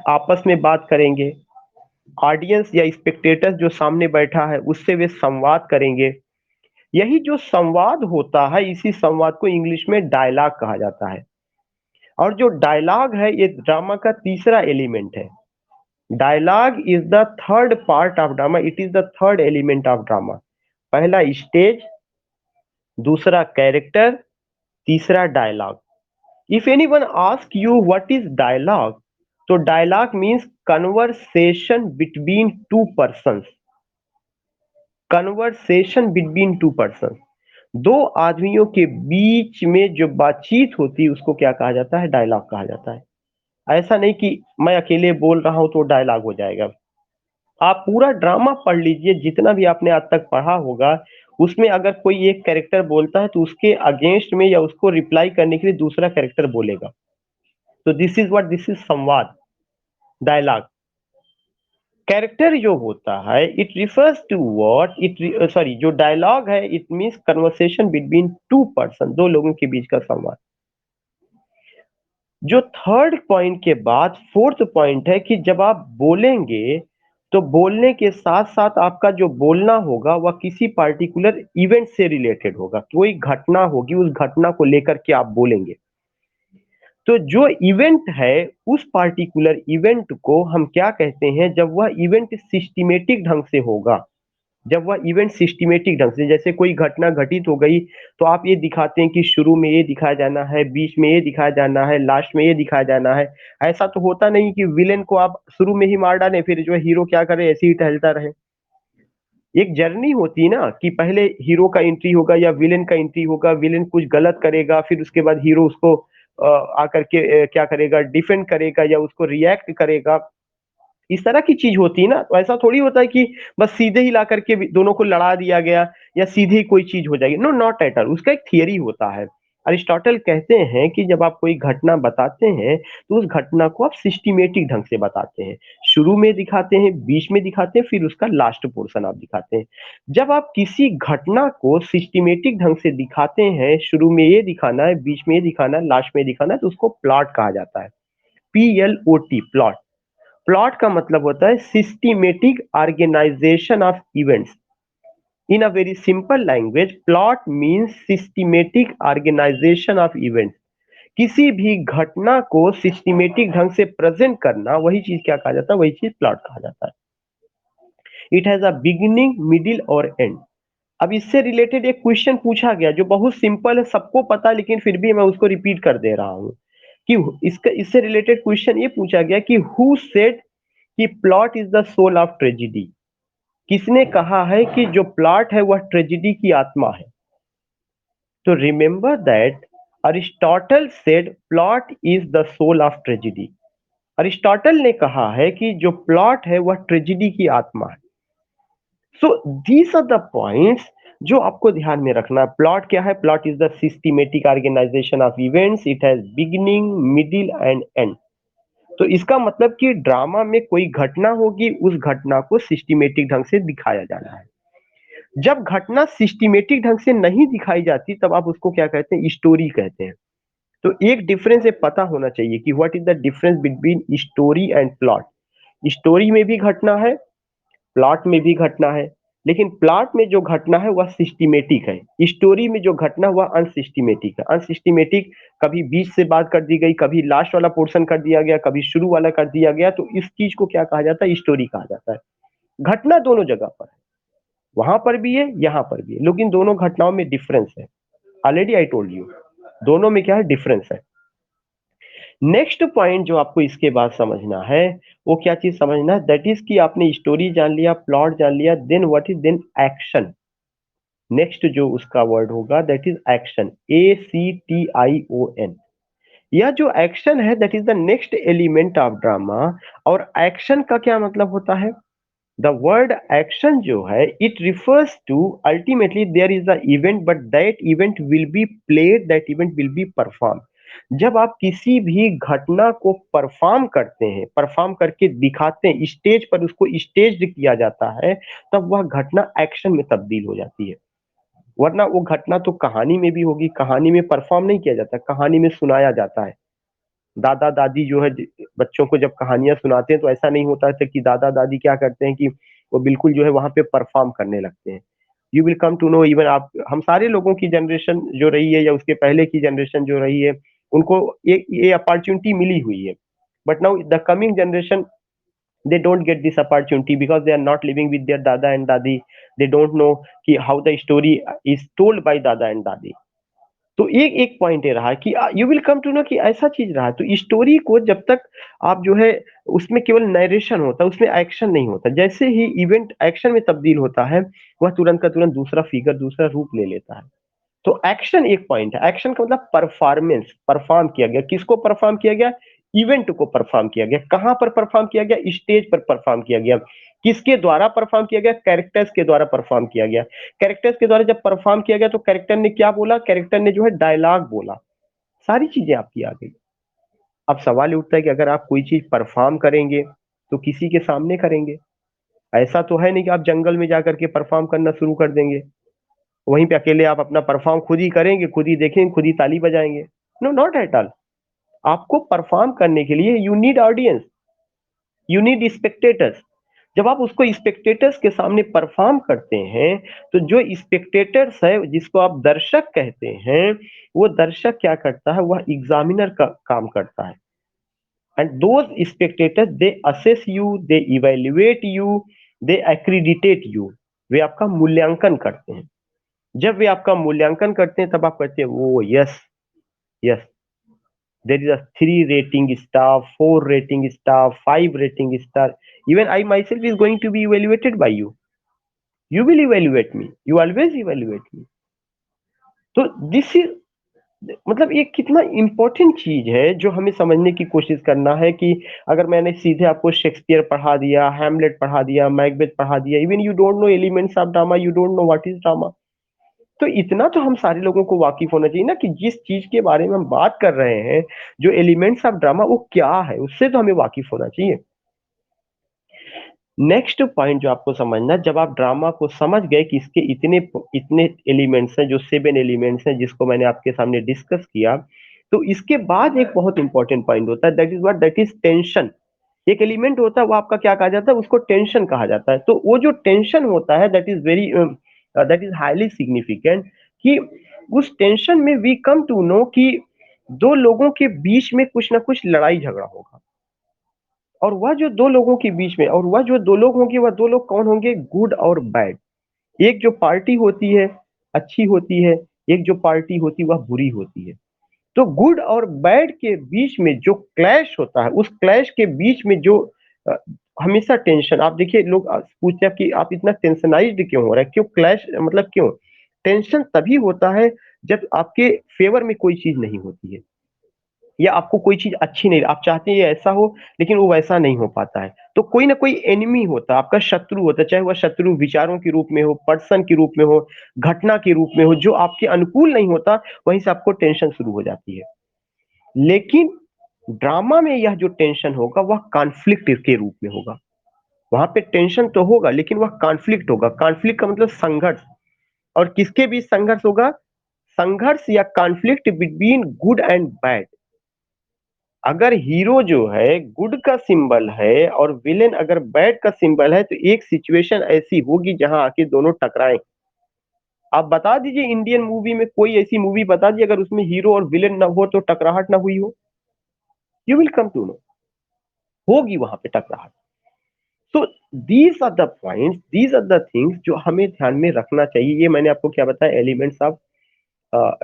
आपस में बात करेंगे। ऑडियंस या स्पेक्टेटर जो सामने बैठा है उससे वे संवाद करेंगे। यही जो संवाद होता है, इसी संवाद को इंग्लिश में डायलॉग कहा जाता है। और जो डायलॉग है ये ड्रामा का तीसरा एलिमेंट है। Dialogue is the third part of drama, it is the third element of drama. पहला स्टेज, दूसरा कैरेक्टर, तीसरा dialogue. If anyone ask you what is dialogue, तो dialogue means conversation between two persons. Conversation between two person, दो आदमियों के बीच में जो बातचीत होती है उसको क्या कहा जाता है? डायलॉग कहा जाता है। ऐसा नहीं कि मैं अकेले बोल रहा हूं तो डायलॉग हो जाएगा। आप पूरा ड्रामा पढ़ लीजिए, जितना भी आपने आज तक पढ़ा होगा, उसमें अगर कोई एक कैरेक्टर बोलता है तो उसके अगेंस्ट में या उसको रिप्लाई करने के लिए दूसरा कैरेक्टर बोलेगा। तो this is what, this is संवाद, डायलॉग। कैरेक्टर जो होता है it refers to what it, sorry, जो डायलॉग है it means conversation between two person, दो लोगों के बीच का संवाद। जो थर्ड पॉइंट के बाद फोर्थ पॉइंट है कि जब आप बोलेंगे तो बोलने के साथ साथ आपका जो बोलना होगा वह किसी पार्टिकुलर इवेंट से रिलेटेड होगा। कोई घटना होगी, उस घटना को लेकर के आप बोलेंगे। तो जो इवेंट है उस पार्टिकुलर इवेंट को हम क्या कहते हैं? जब वह इवेंट सिस्टमेटिक ढंग से होगा, जब वह इवेंट सिस्टमेटिक ढंग से, जैसे कोई घटना घटित हो गई तो आप ये दिखाते हैं कि शुरू में ये दिखाया जाना है, बीच में ये दिखाया जाना है, लास्ट में ये दिखाया जाना है। ऐसा तो होता नहीं कि विलेन को आप शुरू में ही मार डालें, फिर जो है हीरो क्या करे, ऐसे ही टहलता रहे। एक जर्नी होती है ना कि पहले हीरो का एंट्री होगा या विलेन का एंट्री होगा, विलेन कुछ गलत करेगा, फिर उसके बाद हीरो उसको आकर के क्या करेगा, डिफेंड करेगा या उसको रिएक्ट करेगा। इस तरह की चीज होती है ना, तो ऐसा थोड़ी होता है कि बस सीधे ही ला करके दोनों को लड़ा दिया गया या सीधे ही कोई चीज हो जाएगी। No, not at all. उसका एक थियरी होता है। अरिस्टोटल कहते हैं कि जब आप कोई घटना बताते हैं तो उस घटना को आप सिस्टमेटिक ढंग से बताते हैं। शुरू में दिखाते हैं, बीच में दिखाते हैं, फिर उसका लास्ट पोर्शन आप दिखाते हैं। जब आप किसी घटना को सिस्टमेटिक ढंग से दिखाते हैं, शुरू में ये दिखाना है, बीच में ये दिखाना है, लास्ट में ये दिखाना है, तो उसको प्लॉट कहा जाता है। PLOT, plot. प्लॉट का मतलब होता है systematic organisation of events. In a very simple language, plot means systematic organisation of events. किसी भी घटना को सिस्टमेटिक ढंग से प्रेजेंट करना, वही चीज क्या कहा जाता है, वही चीज प्लॉट कहा जाता है। It has a beginning, middle और एंड। अब इससे रिलेटेड एक क्वेश्चन पूछा गया जो बहुत सिंपल है, सबको पता है, लेकिन फिर भी मैं उसको रिपीट कर दे रहा हूं कि इसका इससे रिलेटेड क्वेश्चन ये पूछा गया कि हु सेड कि plot is the soul of tragedy. किसने कहा है कि जो प्लॉट है वह ट्रेजिडी की आत्मा है? तो remember that Aristotle said plot is the soul of tragedy. Aristotle ने कहा है कि जो प्लॉट है वह ट्रेजिडी की आत्मा है। So these are the points जो आपको ध्यान में रखना है। प्लॉट क्या है? Plot is the systematic organisation of events. It has beginning, middle and end. तो इसका मतलब कि ड्रामा में कोई घटना होगी, उस घटना को सिस्टमेटिक ढंग से दिखाया जाना है। जब घटना सिस्टमेटिक ढंग से नहीं दिखाई जाती तब आप उसको क्या कहते हैं? स्टोरी कहते हैं। तो एक डिफरेंस ये पता होना चाहिए कि what is the difference between story and plot. Story में भी घटना है, प्लॉट में भी घटना है, लेकिन प्लॉट में जो घटना है वह सिस्टमेटिक है, स्टोरी में जो घटना वह अनसिस्टमेटिक है। अनसिस्टमेटिक, कभी बीच से बात कर दी गई, कभी लास्ट वाला पोर्शन कर दिया गया, कभी शुरू वाला कर दिया गया, तो इस चीज को क्या कहा जाता है? स्टोरी कहा जाता है। घटना दोनों जगह पर है, वहां पर भी है, यहां पर भी है, लेकिन दोनों घटनाओं में डिफरेंस है। ऑलरेडी आई टोल्ड यू, दोनों में क्या है? डिफरेंस है। नेक्स्ट पॉइंट जो आपको इसके बाद समझना है, वो क्या चीज समझना है? दैट इज कि आपने स्टोरी जान लिया, प्लॉट जान लिया, then what is then action. Next जो उसका वर्ड होगा दैट इज एक्शन, ACTION। यह जो एक्शन है that is the next element of drama. और एक्शन का क्या मतलब होता है? द वर्ड एक्शन जो है, it refers to ultimately there is a event but that event will be played, that event will be perform. जब आप किसी भी घटना को परफॉर्म करते हैं, परफॉर्म करके दिखाते हैं, स्टेज पर उसको स्टेज किया जाता है, तब वह घटना एक्शन में तब्दील हो जाती है। वरना वो घटना तो कहानी में भी होगी, कहानी में परफॉर्म नहीं किया जाता, कहानी में सुनाया जाता है। दादा दादी जो है बच्चों को जब कहानियां सुनाते हैं तो ऐसा नहीं होता है कि दादा दादी क्या करते हैं कि वो बिल्कुल जो है वहां पे परफॉर्म करने लगते हैं। You will come to know, even आप हम सारे लोगों की जनरेशन जो रही है या उसके पहले की जनरेशन जो रही है, उनको ये अपॉर्चुनिटी मिली हुई है। But now the coming generation, they don't get this opportunity because they are not living with their dada and dadi. They don't know कि how the story is told by dada and dadi. तो एक एक point ये रहा कि you will come to know कि ऐसा चीज रहा। तो स्टोरी को जब तक आप जो है उसमें केवल नरेशन होता है, उसमें एक्शन नहीं होता। जैसे ही इवेंट एक्शन में तब्दील होता है, वह तुरंत का तुरंत दूसरा फिगर, दूसरा रूप ले लेता है। तो एक्शन एक पॉइंट है। एक्शन का मतलब परफॉर्मेंस, परफॉर्म किया गया। किसको परफॉर्म किया गया? इवेंट को परफॉर्म किया गया। कहां पर परफॉर्म किया गया? स्टेज पर परफॉर्म किया गया। किसके द्वारा परफॉर्म किया गया? कैरेक्टर्स के द्वारा परफॉर्म किया गया। कैरेक्टर्स के द्वारा जब परफॉर्म किया गया तो कैरेक्टर ने क्या बोला? कैरेक्टर ने जो है डायलॉग बोला। सारी चीजें आपकी आ गई। अब सवाल ये उठता है कि अगर आप कोई चीज परफॉर्म करेंगे तो किसी के सामने करेंगे। ऐसा तो है नहीं कि आप जंगल में जाकर के परफॉर्म करना शुरू कर देंगे, वहीं पे अकेले आप अपना परफॉर्म खुद ही करेंगे, खुद ही देखेंगे, खुद ही ताली बजाएंगे। No, not at all. आपको परफॉर्म करने के लिए you need audience, you need spectators. जब आप उसको स्पेक्टेटर्स के सामने परफॉर्म करते हैं, तो जो स्पेक्टेटर्स है, जिसको आप दर्शक कहते हैं, वो दर्शक क्या करता है? वह एग्जामिनर का काम करता है। And those spectators they assess you, they evaluate you, they accredit you. वे आपका मूल्यांकन करते हैं। जब वे आपका मूल्यांकन करते हैं तब आप कहते हैं ओ yes, yes, there is a 3 rating star, 4 rating star, 5 rating star. Even I myself is going to be evaluated by you. You will evaluate me. You always evaluate me. तो दिस इज, मतलब ये कितना important चीज है जो हमें समझने की कोशिश करना है कि अगर मैंने सीधे आपको शेक्सपियर पढ़ा दिया, हैमलेट पढ़ा दिया, मैकबेथ पढ़ा दिया, even you don't know elements of drama, you don't know what is drama, तो इतना तो हम सारे लोगों को वाकिफ होना चाहिए ना कि जिस चीज के बारे में हम बात कर रहे हैं, जो एलिमेंट्स ऑफ ड्रामा वो क्या है, उससे तो हमें वाकिफ होना चाहिए। नेक्स्ट पॉइंट जो आपको समझना है, जब आप ड्रामा को समझ गए कि इसके इतने इतने एलिमेंट्स हैं, जो 7 एलिमेंट्स हैं जिसको मैंने आपके सामने डिस्कस किया, तो इसके बाद एक बहुत इंपॉर्टेंट पॉइंट होता है, that is what, that is tension. एक एलिमेंट होता है वो आपका क्या कहा जाता है, उसको टेंशन कहा जाता है। तो वो जो टेंशन होता है that is very, that is highly significant, कि उस टेंशन में वी कम टू नो कि दो लोगों के बीच में कुछ ना कुछ लड़ाई झगड़ा होगा, और वह जो दो लोगों के बीच में, और वह जो दो लोग होंगे, वह दो लोग कौन होंगे, गुड और बैड। एक जो पार्टी होती है अच्छी होती है, एक जो पार्टी होती है वह बुरी होती है। तो गुड और बैड के बीच में जो क्लैश होता है, उस क्लैश के बीच में जो अ, हमेशा टेंशन, आप देखिए लोग पूछते हैं कि आप इतना टेंशनाइज्ड क्यों हो रहा है, क्यों क्लैश, मतलब क्यों टेंशन तभी होता है जब आपके फेवर में कोई चीज नहीं होती है, या आपको कोई चीज अच्छी नहीं, आप चाहते हैं ये ऐसा हो लेकिन वो वैसा नहीं हो पाता है, तो कोई ना कोई एनिमी होता है, आपका शत्रु होता है, चाहे वह शत्रु विचारों के रूप में हो, पर्सन के रूप में हो, घटना के रूप में हो, जो आपके अनुकूल नहीं होता, वहीं से आपको टेंशन शुरू हो जाती है। लेकिन ड्रामा में यह जो टेंशन होगा वह कॉन्फ्लिक्ट के रूप में होगा। वहां पे टेंशन तो होगा लेकिन वह कॉन्फ्लिक्ट होगा। कॉन्फ्लिक्ट का मतलब संघर्ष, और किसके बीच संघर्ष होगा, संघर्ष या conflict between good and bad. अगर हीरो जो है गुड का सिंबल है और विलेन अगर बैड का सिंबल है, तो एक सिचुएशन ऐसी होगी जहां आके दोनों टकराएं। आप बता दीजिए इंडियन मूवी में कोई ऐसी मूवी बता दीजिए अगर उसमें हीरो और विलेन ना हो तो टकराहट ना हुई हो। You will come to know, होगी वहां पे टकराहट। So these are the points, these are the things जो हमें ध्यान में रखना चाहिए। ये मैंने आपको क्या बताया, एलिमेंट्स ऑफ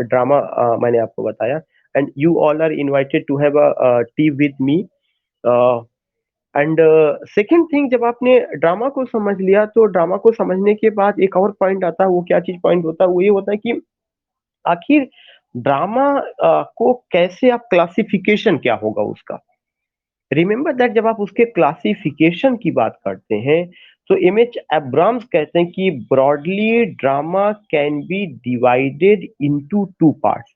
ड्रामा मैंने आपको बताया। And you all are invited to have a tea with me. And second thing, जब आपने ड्रामा को समझ लिया तो ड्रामा को समझने के बाद एक और पॉइंट आता है। वो क्या चीज पॉइंट होता है, वो ये होता है कि आखिर ड्रामा को कैसे आप क्लासिफिकेशन क्या होगा उसका। रिमेंबर दैट जब आप उसके क्लासिफिकेशन की बात करते हैं तो एम एच एब्राम्स कहते हैं कि broadly drama can be divided into two parts.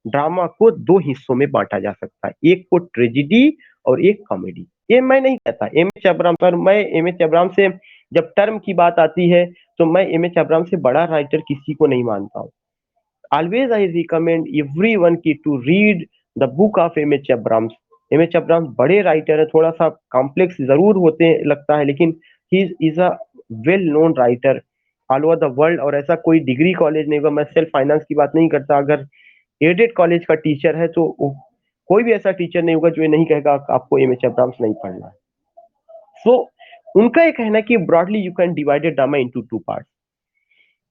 Drama को दो हिस्सों में बांटा जा सकता है, एक को ट्रेजिडी और एक कॉमेडी। ये मैं नहीं कहता, एम एच अब्राम, पर मैं एम एच अब्राम से जब टर्म की बात आती है तो मैं एम एच अब्राम से बड़ा राइटर किसी को नहीं मानता हूँ। ऑलवेज आई रिकमेंड एवरीवन की to read the book of M H Abrams. M H Abrams बड़े राइटर है, थोड़ा सा कॉम्प्लेक्स जरूर होते लगता है, लेकिन he is a well known writer all over the world. और ऐसा कोई डिग्री कॉलेज नहीं होगा, मैं सेल्फ फाइनेंस की बात नहीं करता, अगर एडेड कॉलेज का टीचर है तो कोई भी ऐसा टीचर नहीं होगा जो ये नहीं कहेगा आपको एम एच अब्राम्स नहीं पढ़ना है। सो उनका ये कहना है कि broadly you can divided drama into two part.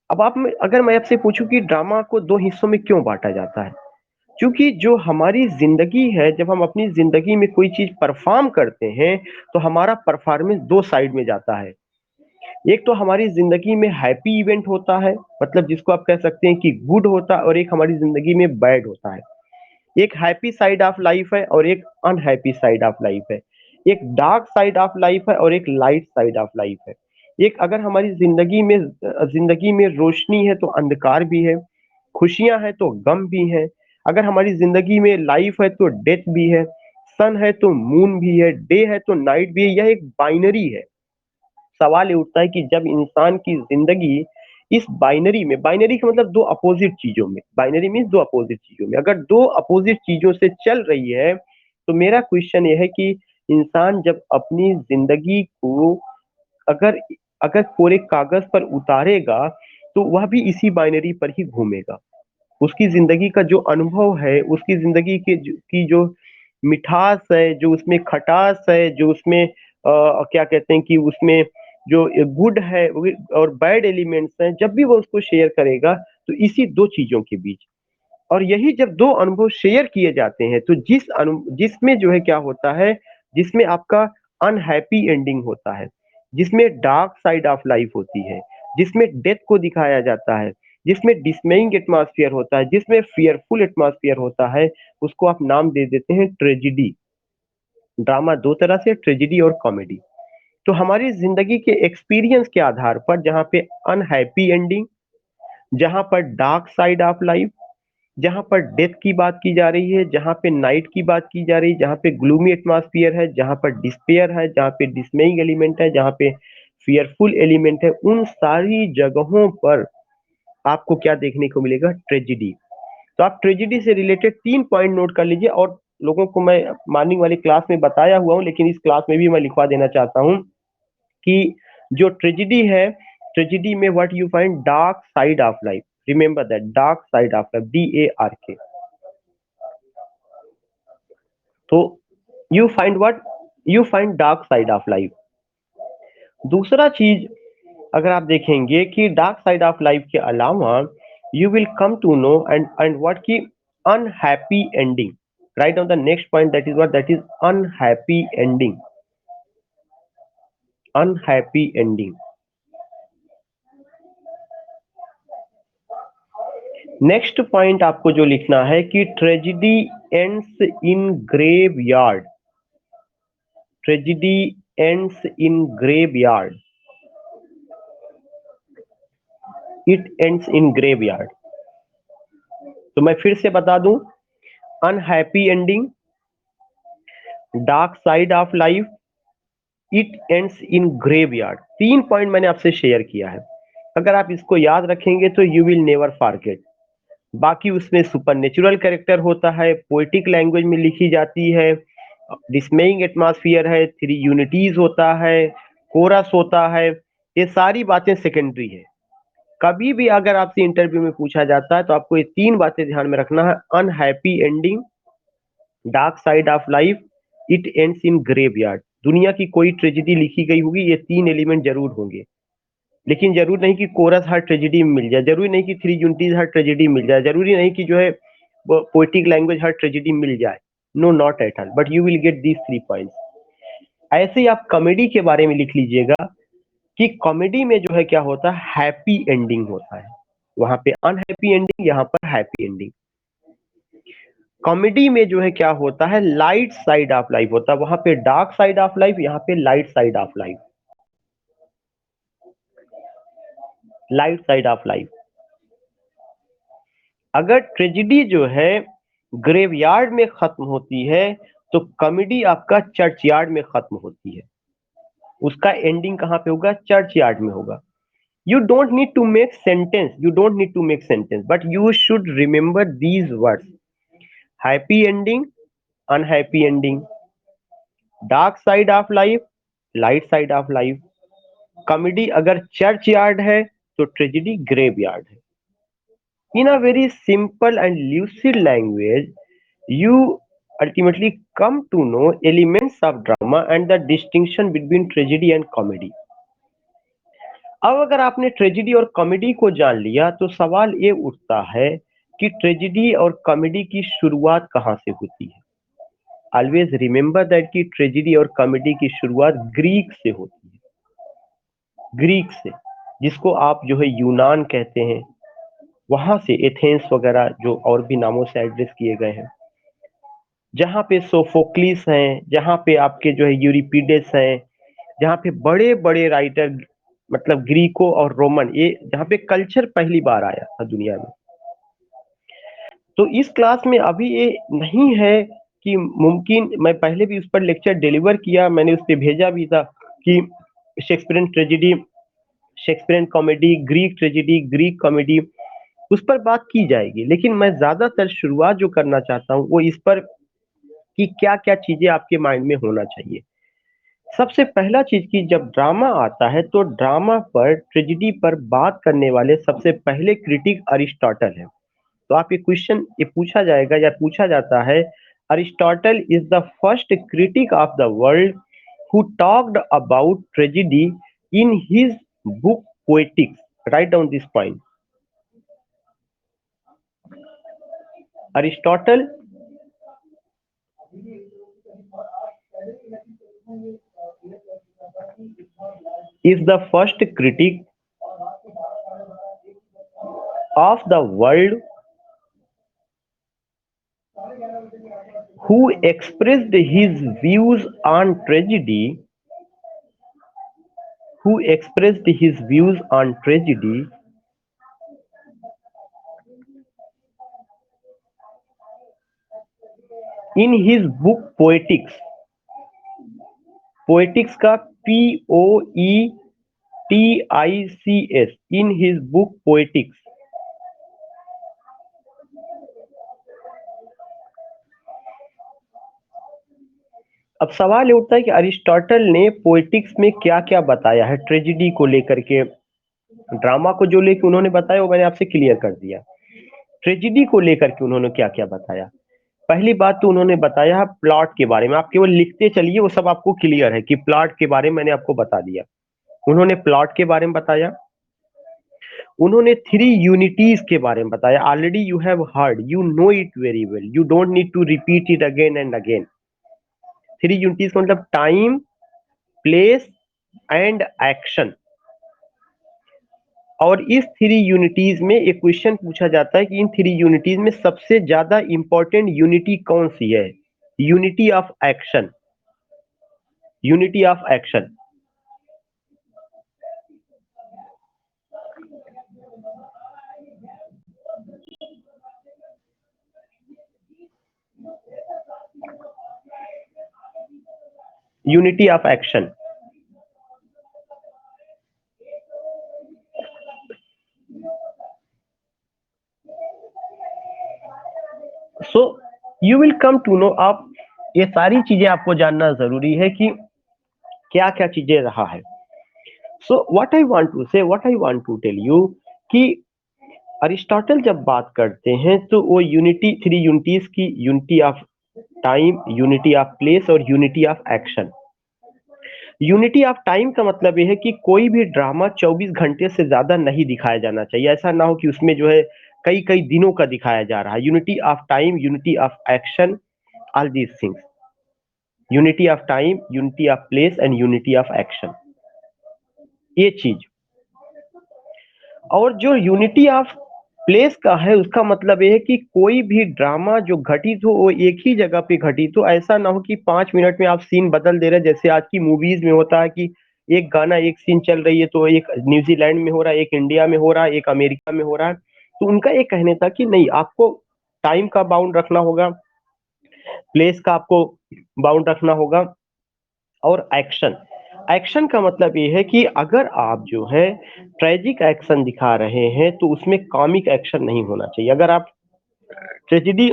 अब आप अगर मैं आपसे पूछूं कि ड्रामा को दो हिस्सों में क्यों बांटा जाता है, क्योंकि जो हमारी जिंदगी है, जब हम अपनी जिंदगी में कोई चीज परफॉर्म करते हैं तो हमारा परफॉर्मेंस दो साइड में जाता है। एक तो हमारी जिंदगी में हैप्पी इवेंट होता है, मतलब जिसको आप कह सकते हैं कि गुड होता है, और एक हमारी जिंदगी में बैड होता है। एक हैप्पी साइड ऑफ लाइफ है और एक अनहैप्पी साइड ऑफ लाइफ है। एक डार्क साइड ऑफ लाइफ है और एक लाइट साइड ऑफ लाइफ है। एक अगर हमारी जिंदगी में रोशनी है तो अंधकार भी है, खुशियां हैं तो गम भी है। अगर हमारी जिंदगी में लाइफ है तो डेथ भी है, सन है तो मून भी है, डे है तो नाइट भी है। यह एक बाइनरी है। सवाल ये उठता है कि जब इंसान की जिंदगी इस बाइनरी में, बाइनरी का मतलब दो अपोजिट चीजों में, बाइनरी मीन्स दो अपोजिट चीजों में, अगर दो अपोजिट चीजों से चल रही है, तो मेरा क्वेश्चन ये है कि इंसान जब अपनी जिंदगी को अगर अगर पूरे कागज पर उतारेगा तो वह भी इसी बाइनरी पर ही घूमेगा। उसकी जिंदगी का जो अनुभव है, उसकी जिंदगी की जो मिठास है, जो उसमें खटास है, जो उसमें क्या कहते हैं कि उसमें जो गुड है और बैड एलिमेंट्स हैं, जब भी वो उसको शेयर करेगा तो इसी दो चीजों के बीच। और यही जब दो अनुभव शेयर किए जाते हैं तो जिसमें जो है क्या होता है, जिसमें आपका अनहैप्पी एंडिंग होता है, जिसमें डार्क साइड ऑफ लाइफ होती है, जिसमें डेथ को दिखाया जाता है, जिसमें डिसमेइंग एटमॉस्फेयर होता है, जिसमें फियरफुल एटमॉस्फेयर होता है, उसको आप नाम दे देते हैं ट्रेजिडी। ड्रामा दो तरह से, ट्रेजिडी और कॉमेडी। तो हमारी जिंदगी के एक्सपीरियंस के आधार पर जहाँ पे अनहैप्पी एंडिंग, जहाँ पर डार्क साइड ऑफ लाइफ, जहाँ पर डेथ की बात की जा रही है, जहाँ पे नाइट की बात की जा रही है, जहाँ पे ग्लूमी एटमॉस्फियर है, जहाँ पर डिस्पेयर है, जहाँ पे डिसमेइंग एलिमेंट है, जहाँ पे फियरफुल एलिमेंट है, उन सारी जगहों पर आपको क्या देखने को मिलेगा, ट्रेजिडी। तो आप ट्रेजिडी से रिलेटेड 3 पॉइंट नोट कर लीजिए, और लोगों को मैं मॉर्निंग वाली क्लास में बताया हुआ हूँ, लेकिन इस क्लास में भी मैं लिखवा देना चाहता हूँ कि जो ट्रेजिडी है, ट्रेजिडी में what you find, dark side of life. Remember that, dark side of life, DARK। तो you find what, you find dark side of life. दूसरा चीज अगर आप देखेंगे कि डार्क साइड ऑफ लाइफ के अलावा you will come to know and what की unhappy ending. Write down the next point, that is what, that is unhappy ending. Unhappy ending. Next point आपको जो लिखना है कि tragedy ends in graveyard. Tragedy ends in graveyard. It ends in graveyard. तो मैं फिर से बता दूं, unhappy ending, dark side of life, it ends in graveyard. 3 point मैंने आपसे शेयर किया है। अगर आप इसको याद रखेंगे तो यू विल नेवर फॉरगेट। बाकी उसमें सुपरनेचुरल कैरेक्टर होता है, पोएटिक लैंग्वेज में लिखी जाती है, डिस्मेइंग एटमॉस्फियर है, 3 यूनिटीज होता है, कोरस होता है, ये सारी बातें सेकेंडरी है। कभी भी अगर आपसे इंटरव्यू में पूछा जाता है तो आपको ये 3 बातें ध्यान में रखना है, unhappy ending, dark side of life, it ends in graveyard. दुनिया की कोई ट्रेजेडी लिखी गई होगी, ये 3 एलिमेंट जरूर होंगे। लेकिन जरूर नहीं कि कोरस हर ट्रेजेडी में मिल जाए, जरूरी नहीं कि 3 यूनिटीज हर ट्रेजेडी में मिल जाए, जरूरी नहीं कि जो है पोएटिक लैंग्वेज हर ट्रेजेडी में मिल जाए। No, not at all, but you will get these 3 points. ऐसे ही आप कॉमेडी के बारे में लिख लीजिएगा कि कॉमेडी में जो है क्या होता है, हैप्पी एंडिंग होता है। वहां पे अनहैप्पी एंडिंग, यहाँ पर हैप्पी एंडिंग। कॉमेडी में जो है क्या होता है, लाइट साइड ऑफ लाइफ होता है। वहां पे डार्क साइड ऑफ लाइफ, यहाँ पे light side of life. Light side of life. अगर ट्रेजिडी जो है ग्रेवयार्ड में खत्म होती है तो कॉमेडी आपका चर्च यार्ड में खत्म होती है। उसका एंडिंग कहाँ पे होगा, चर्च यार्ड में होगा। You don't need to make sentence. You don't need to make sentence, but you should remember these words: happy ending, unhappy ending, dark side of life, light side of life. Comedy अगर church yard है तो tragedy grave yard है। In a very simple and lucid language, you ultimately come to know elements of drama and the distinction between tragedy and comedy. अब अगर आपने tragedy और comedy को जान लिया तो सवाल ये उठता है कि ट्रेजेडी और कॉमेडी की शुरुआत कहाँ से होती है। ऑलवेज रिमेंबर दैट कि ट्रेजेडी और कॉमेडी की शुरुआत ग्रीक से होती है। ग्रीक से, जिसको आप जो है यूनान कहते हैं, वहां से, एथेंस वगैरह जो और भी नामों से एड्रेस किए गए हैं, जहाँ पे सोफोक्लिस हैं, जहाँ पे आपके जो है यूरिपिडेस हैं, जहाँ पे बड़े बड़े राइटर, मतलब ग्रीको और रोमन, ये जहाँ पे कल्चर पहली बार आया था दुनिया में। तो इस क्लास में अभी ये नहीं है कि मुमकिन, मैं पहले भी उस पर लेक्चर डिलीवर किया, मैंने उस पर भेजा भी था कि Shakespearean tragedy, Shakespearean comedy, Greek tragedy, Greek comedy, उस पर बात की जाएगी। लेकिन मैं ज्यादातर शुरुआत जो करना चाहता हूँ वो इस पर कि क्या क्या चीजें आपके माइंड में होना चाहिए। सबसे पहला चीज कि जब ड्रामा आता है तो ड्रामा पर, ट्रेजेडी पर बात करने वाले सबसे पहले क्रिटिक अरिस्टोटल है। तो आप ये क्वेश्चन ये पूछा जाएगा या पूछा जाता है, Aristotle is the first critic of the world who talked about tragedy in his book Poetics. Write down this point. Aristotle is the first critic of the world who expressed his views on tragedy, who expressed his views on tragedy in his book Poetics. Poetics का POETICS, in his book poetics. अब सवाल ये उठता है कि Aristotle ने poetics में क्या क्या बताया है ट्रेजिडी को लेकर के. ड्रामा को जो लेकर उन्होंने बताया वो मैंने आपसे क्लियर कर दिया. ट्रेजिडी को लेकर के उन्होंने क्या क्या बताया. पहली बात तो उन्होंने बताया प्लॉट के बारे में. आप केवल लिखते चलिए, वो सब आपको क्लियर है कि प्लॉट के बारे में मैंने आपको बता दिया. उन्होंने प्लॉट के बारे में बताया. उन्होंने थ्री यूनिटीज के बारे में बताया. Already you have heard, you know it very well, you don't need to repeat it again and again. Three unities का मतलब टाइम, प्लेस एंड एक्शन. और इस थ्री यूनिटीज में एक क्वेश्चन पूछा जाता है कि इन थ्री यूनिटीज में सबसे ज्यादा इंपॉर्टेंट यूनिटी कौन सी है. Unity of action. Unity of action. Unity of action. So you will come to know. आप ये सारी चीजें आपको जानना जरूरी है कि क्या क्या चीजें रहा है. So what I want to say, what I want to tell you कि अरिस्टोटल जब बात करते हैं तो वो यूनिटी, थ्री यूनिटीज की, unity of time, unity of place और unity of action. Unity of time का मतलब यह है कि कोई भी ड्रामा 24 घंटे से ज्यादा नहीं दिखाया जाना चाहिए. ऐसा ना हो कि उसमें जो है कई कई दिनों का दिखाया जा रहा है. Unity of time, unity of action, all these things. Unity of time, unity of place and unity of action, ये चीज. और जो यूनिटी ऑफ प्लेस का है उसका मतलब यह है कि कोई भी ड्रामा जो घटित हो वो एक ही जगह पे घटित हो. ऐसा ना हो कि 5 मिनट में आप सीन बदल दे रहे हैं. जैसे आज की मूवीज में होता है कि एक गाना, एक सीन चल रही है तो एक न्यूजीलैंड में हो रहा है, एक इंडिया में हो रहा है, एक अमेरिका में हो रहा है. तो उनका ये कहने था कि नहीं, आपको टाइम का बाउंड रखना होगा, प्लेस का आपको बाउंड रखना होगा. और एक्शन, एक्शन का मतलब ये है कि अगर आप जो है ट्रेजिक एक्शन दिखा रहे हैं तो उसमें कॉमिक एक्शन नहीं होना चाहिए. अगर आप ट्रेजिडी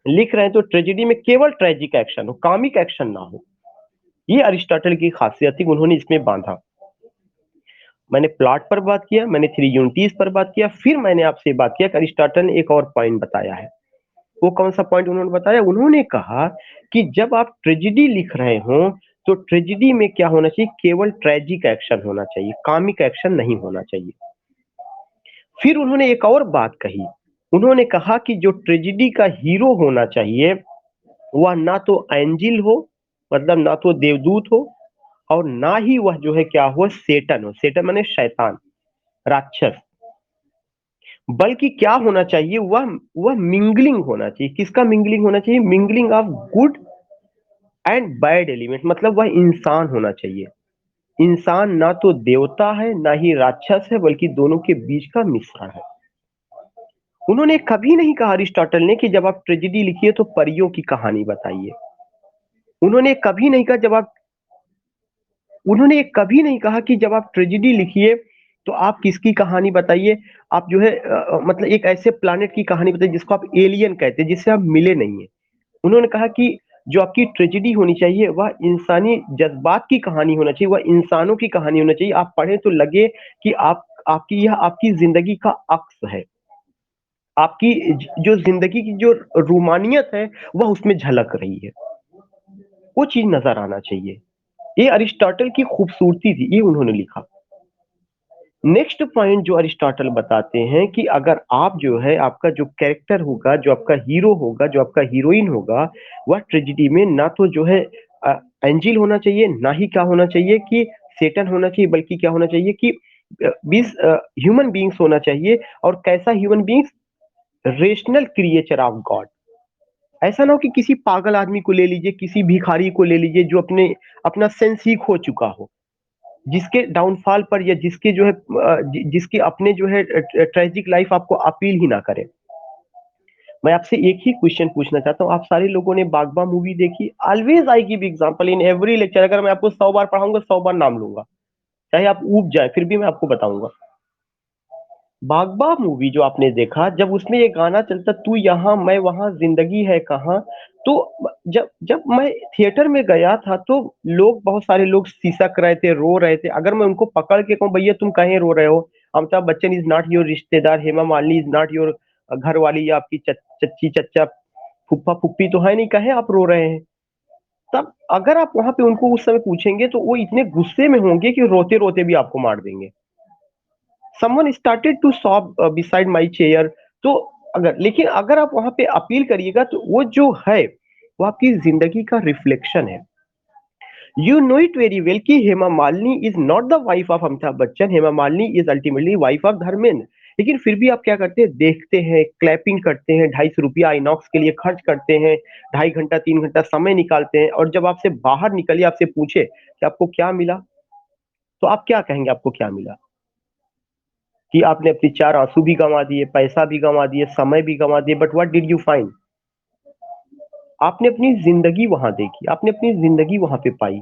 लिख रहे हैं तो ट्रेजिडी में केवल ट्रेजिक एक्शन हो, कॉमिक एक्शन ना हो. ये अरिस्टोटल की खासियत थी, उन्होंने इसमें बांधा. मैंने प्लॉट पर बात किया, मैंने थ्री यूनिटीज पर बात किया, फिर मैंने आपसे बात किया कि अरिस्टोटल ने एक और पॉइंट बताया है. वो कौन सा पॉइंट उन्होंने बताया. उन्होंने कहा कि जब आप ट्रेजिडी लिख रहे हो तो ट्रेजिडी में क्या होना चाहिए, केवल ट्रेजिक एक्शन होना चाहिए, कॉमिक एक्शन नहीं होना चाहिए. फिर उन्होंने एक और बात कही. उन्होंने कहा कि जो ट्रेजिडी का हीरो होना चाहिए वह ना तो एंजिल हो, मतलब ना तो देवदूत हो, और ना ही वह जो है क्या हो, सेटन हो. सेटन माने शैतान, राक्षस. बल्कि क्या होना चाहिए, वह मिंगलिंग होना चाहिए. किसका मिंगलिंग होना चाहिए, mingling of good and bad element. मतलब वह इंसान होना चाहिए. इंसान ना तो देवता है ना ही राक्षस है, बल्कि दोनों के बीच का मिश्रण है. उन्होंने कभी नहीं कहा अरिस्टोटल ने कि जब आप ट्रेजिडी लिखिए तो परियों की कहानी बताइए. उन्होंने कभी नहीं कहा जब आप उन्होंने कभी नहीं कहा कि जब आप ट्रेजिडी लिखिए तो आप किसकी कहानी बताइए. आप जो है मतलब एक ऐसे प्लानिट की कहानी बताइए जिसको आप एलियन कहते हैं, जिससे आप मिले नहीं है. उन्होंने कहा कि जो आपकी ट्रेजेडी होनी चाहिए वह इंसानी जज्बात की कहानी होना चाहिए, वह इंसानों की कहानी होना चाहिए. आप पढ़े तो लगे कि आपकी यह आपकी जिंदगी का अक्स है. आपकी जो जिंदगी की जो रूमानियत है वह उसमें झलक रही है, वो चीज नजर आना चाहिए. ये अरिस्टोटल की खूबसूरती थी, ये उन्होंने लिखा। नेक्स्ट पॉइंट जो अरिस्टोटल बताते हैं कि अगर आप जो है आपका जो कैरेक्टर होगा, जो आपका हीरो होगा, जो आपका हीरोइन होगा, वह ट्रेजेडी में ना तो जो है एंजिल होना चाहिए, ना ही क्या होना चाहिए कि सेटन होना चाहिए, बल्कि क्या होना चाहिए कि बीस ह्यूमन बीइंग्स होना चाहिए। और कैसा human beings? Rational creature of God. ऐसा ना हो कि किसी पागल आदमी को ले लीजिए, किसी भिखारी को ले लीजिए जो अपने अपना सेंस ही खो चुका हो, जिसके डाउनफॉल पर या जिसके जो है जिसके अपने जो है ट्रेजिक लाइफ आपको अपील ही ना करे। मैं आपसे एक ही क्वेश्चन पूछना चाहता हूँ, आप सारे लोगों ने बागबा मूवी देखी? Always I give example in every lecture, अगर मैं आपको 100 बार पढ़ाऊंगा 100 बार नाम लूंगा, चाहे आप ऊब जाए फिर भी मैं आपको बताऊंगा। बागबा मूवी जो आपने देखा, जब उसमें ये गाना चलता तू यहाँ मैं वहां जिंदगी है कहाँ, तो जब जब मैं थिएटर में गया था तो लोग, बहुत सारे लोग सिसक रहे थे, रो रहे थे। अगर मैं उनको पकड़ के कहूँ भैया तुम कहीं रो रहे हो, Amitabh Bachchan is not your रिश्तेदार, Hema Malini is not your घर वाली, या आपकी चच्ची चच्चा फूफा फूफी तो है नहीं, कहे आप रो रहे हैं? तब अगर आप वहां पे उनको उस समय पूछेंगे तो वो इतने गुस्से में होंगे कि रोते रोते भी आपको मार देंगे। Someone started to sob beside my chair. तो अगर, लेकिन अगर आप वहां पे अपील करिएगा तो वो जो है वो आपकी जिंदगी का रिफ्लेक्शन है। You know it very well कि Hema Malini is not the wife of Amitabh Bachchan, Hema Malini is ultimately wife of Dharmendra. लेकिन फिर भी आप क्या करते हैं, देखते हैं, क्लैपिंग करते हैं, 250 रुपया आइनॉक्स के लिए खर्च करते हैं, 2.5 घंटा 3 घंटा समय निकालते हैं, और जब आपसे बाहर निकलिए, आपसे पूछे कि आपको क्या मिला, तो आप क्या कहेंगे आपको क्या मिला? कि आपने अपने 4 आंसू भी गंवा दिए, पैसा भी गंवा दिए, समय भी गंवा दिए, but what did you find? आपने अपनी जिंदगी वहां देखी, आपने अपनी जिंदगी वहां पे पाई,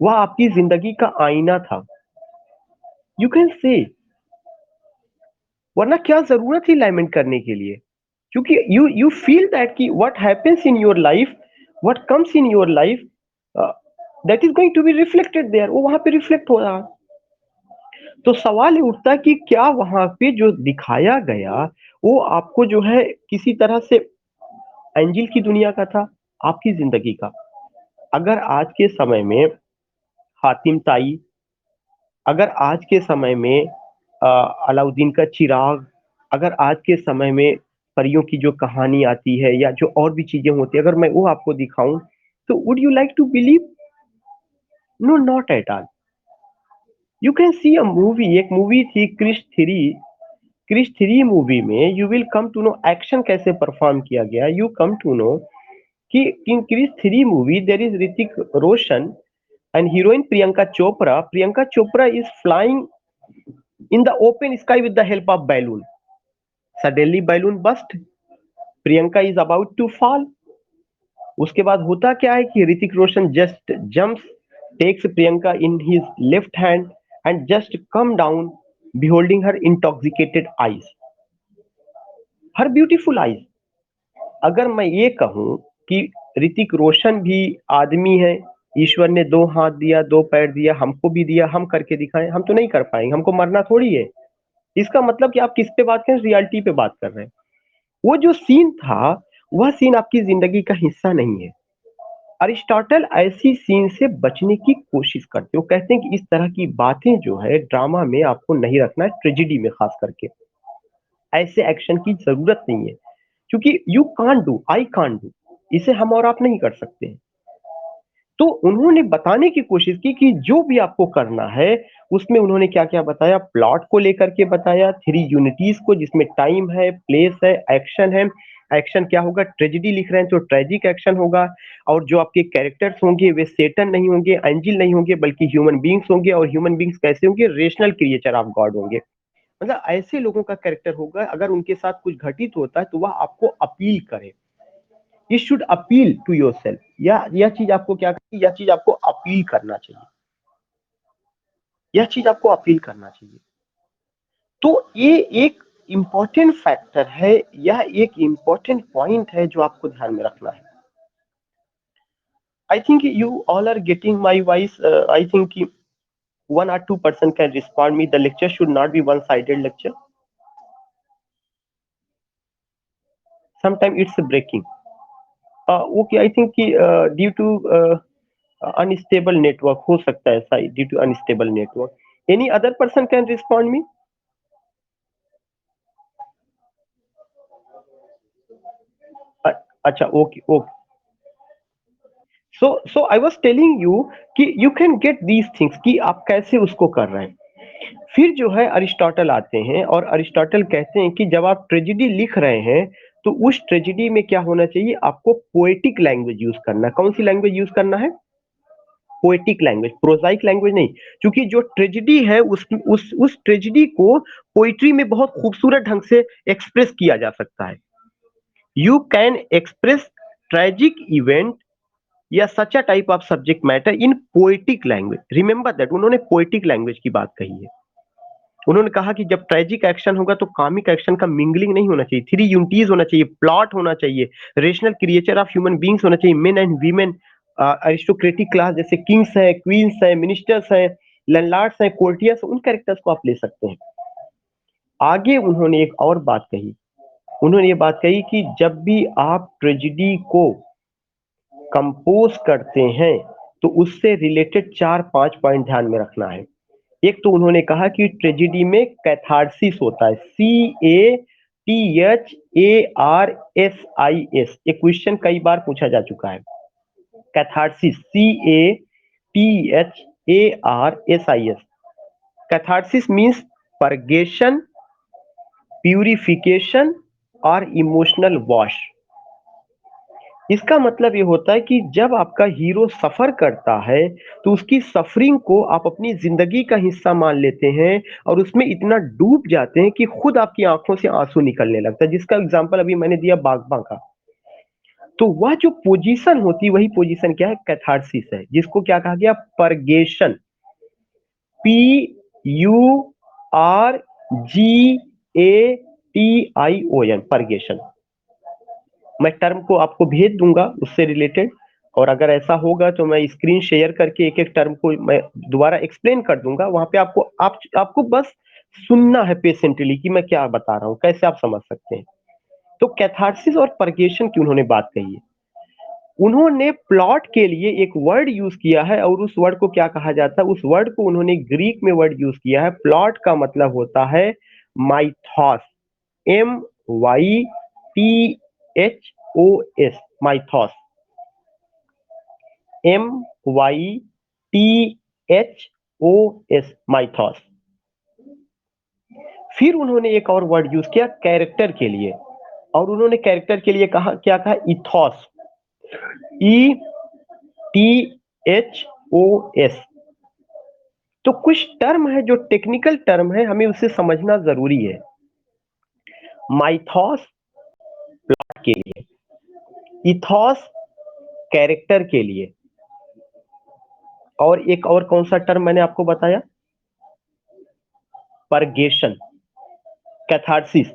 वह आपकी जिंदगी का आईना था। यू कैन से, वरना क्या जरूरत थी लैमेंट करने के लिए? क्योंकि यू यू फील दैट कि what happens in your life, what comes in your life, that is going to be reflected there, वो वहां पे रिफ्लेक्ट हो रहा। तो सवाल ये उठता है कि क्या वहां पे जो दिखाया गया वो आपको जो है किसी तरह से एंजिल की दुनिया का था, आपकी जिंदगी का? अगर आज के समय में हातिम ताई, अगर आज के समय में अलाउद्दीन का चिराग, अगर आज के समय में परियों की जो कहानी आती है या जो और भी चीजें होती है, अगर मैं वो आपको दिखाऊं, तो would you like to believe? No, not at all. You can see a movie, एक मूवी थी क्रिश 3। क्रिश 3 मूवी में you will come to know action कैसे परफॉर्म किया गया, यू कम टू नो कि in Krrish 3 movie there is Hrithik Roshan and heroine Priyanka Chopra. Priyanka Chopra is flying in the open sky with the help of balloon. Suddenly balloon burst. Priyanka is about to fall. उसके बाद होता क्या है कि Hrithik Roshan just jumps, takes Priyanka in his left hand and just come down, beholding her intoxicated eyes, her beautiful eyes. अगर मैं ये कहूं कि ऋतिक रोशन भी आदमी है, ईश्वर ने 2 हाथ दिया, 2 पैर दिया, हमको भी दिया, हम करके दिखाएं, हम तो नहीं कर पाएंगे, हमको मरना थोड़ी है। इसका मतलब कि आप किस पे बात कर रहे हैं, रियलिटी पे बात कर रहे हैं। वो जो सीन था, वह सीन आपकी जिंदगी का हिस्सा नहीं है। अरिस्टोटल ऐसी सीन से बचने की कोशिश करते, वो कहते हैं कि इस तरह की बातें जो है ड्रामा में आपको नहीं रखना है, ट्रेजिडी में खास करके ऐसे एक्शन की जरूरत नहीं है, क्योंकि you can't do, I can't do, इसे हम और आप नहीं कर सकते हैं। तो उन्होंने बताने की कोशिश की कि जो भी आपको करना है, उसमें उन्होंने क्या-क्या बताया, प्लॉट को लेकर के बताया, 3 यूनिटीज़ को, जिसमें टाइम है, प्लेस है, एक्शन है। एक्शन क्या होगा, ट्रेजेडी लिख रहे हैं तो ट्रेजिक एक्शन होगा, और जो आपके कैरेक्टर्स होंगे वे सेटन नहीं होंगे, एंजिल नहीं होंगे, बल्कि ह्यूमन बीइंग्स होंगे। और ह्यूमन बीइंग्स कैसे होंगे, रेशनल क्रिएचर ऑफ गॉड होंगे। मतलब ऐसे लोगों का कैरेक्टर होगा, अगर उनके साथ कुछ घटित होता है तो वह आपको अपील करे। It should appeal to yourself, या यह चीज आपको क्या करती है, यह चीज आपको अपील करना चाहिए, यह चीज आपको अपील करना चाहिए। तो ये एक इंपॉर्टेंट फैक्टर है, यह एक इंपॉर्टेंट पॉइंट है जो आपको ध्यान में रखना है। I think you all are getting my voice. I think 1 or 2 person can respond me, the lecture should not be one sided lecture, sometimes it's breaking. Okay, I think due to unstable network हो सकता है, ऐसा due to unstable network. Any other person can respond me? अच्छा, okay okay. So I was telling you कि you can get these things कि आप कैसे उसको कर रहे हैं। फिर जो है अरिस्टोटल आते हैं और अरिस्टोटल कहते हैं कि जब आप ट्रेजेडी लिख रहे हैं तो उस ट्रेजेडी में क्या होना चाहिए, आपको पोएटिक लैंग्वेज यूज करना है। कौन सी लैंग्वेज यूज करना है? पोएटिक लैंग्वेज, प्रोजाइक लैंग्वेज नहीं। क्योंकि जो ट्रेजेडी है उस ट्रेजेडी को पोइट्री में बहुत खूबसूरत ढंग से एक्सप्रेस किया जा सकता है। You can express tragic event या such a type of subject matter in poetic language. Remember that, उन्होंने पोएटिक लैंग्वेज की बात कही है। उन्होंने कहा कि जब ट्रेजिक एक्शन होगा तो कॉमिक एक्शन का मिंगलिंग नहीं होना चाहिए, थ्री यूनिटीज होना चाहिए, प्लॉट होना चाहिए, rational creature of human beings होना चाहिए, main and women, aristocratic class जैसे किंग्स है, क्वींस है, मिनिस्टर्स है, लैंडलॉर्ड्स है, कोर्टियर्स, उन कैरेक्टर्स को आप ले सकते हैं। आगे उन्होंने एक और बात कही। उन्होंने ये बात कही कि जब भी आप ट्रेजिडी को कंपोज करते हैं तो उससे रिलेटेड चार पांच पॉइंट ध्यान में रखना है। एक तो उन्होंने कहा कि ट्रेजिडी में कैथारसिस होता है, CATHARSIS। एक क्वेश्चन कई बार पूछा जा चुका है। Catharsis, CATHARSIS। Catharsis means purgation, purification और इमोशनल वॉश। इसका मतलब ये होता है कि जब आपका हीरो सफर करता है तो उसकी सफरिंग को आप अपनी जिंदगी का हिस्सा मान लेते हैं और उसमें इतना डूब जाते हैं कि खुद आपकी आंखों से आंसू निकलने लगता है, जिसका एग्जांपल अभी मैंने दिया बागबां का। तो वह जो पोजीशन होती है वही पोजीशन क्या है, कैथारसिस है, जिसको क्या कहा गया, परगेशन, PURGATION, परगेशन। मैं टर्म को आपको भेज दूंगा उससे रिलेटेड, और अगर ऐसा होगा तो मैं स्क्रीन शेयर करके एक एक टर्म को मैं दोबारा एक्सप्लेन कर दूंगा। वहां पे आपको बस सुनना है पेशेंटली कि मैं क्या बता रहा हूँ, कैसे आप समझ सकते हैं। तो कैथारसिस और परगेशन की उन्होंने बात कही है। उन्होंने प्लॉट के लिए एक वर्ड यूज किया है और उस वर्ड को क्या कहा जाता है, उस वर्ड को उन्होंने ग्रीक में वर्ड यूज किया है। प्लॉट का मतलब होता है Mythos, MYTHOS, Mythos, MYTHOS, Mythos. फिर उन्होंने एक और वर्ड यूज किया कैरेक्टर के लिए, और उन्होंने कैरेक्टर के लिए कहा, क्या कहा, इथॉस, ETHOS। तो कुछ टर्म है जो टेक्निकल टर्म है, हमें उसे समझना जरूरी है। माइथॉस के लिए, इथॉस कैरेक्टर के लिए, और एक और कौन सा टर्म मैंने आपको बताया, परगेशन, कैथारसिस।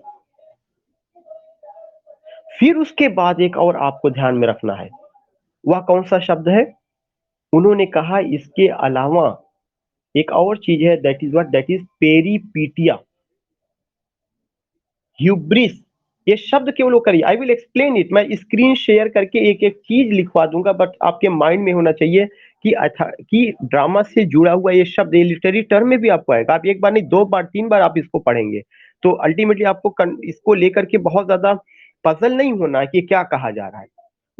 फिर उसके बाद एक और आपको ध्यान में रखना है, वह कौन सा शब्द है, उन्होंने कहा इसके अलावा एक और चीज है, दैट इज पेरीपीटिया, ह्यूब्रिस। ये शब्द केवल वो करिए, आई विल एक्सप्लेन इट। मैं स्क्रीन शेयर करके एक एक चीज लिखवा दूंगा, बट आपके माइंड में होना चाहिए कि ड्रामा से जुड़ा हुआ ये शब्द, ये लिटरेरी टर्म में भी आपको आएगा। आप एक बार नहीं, दो बार, तीन बार आप इसको पढ़ेंगे तो अल्टीमेटली आपको इसको लेकर के बहुत ज्यादा पजल नहीं होना है कि क्या कहा जा रहा है।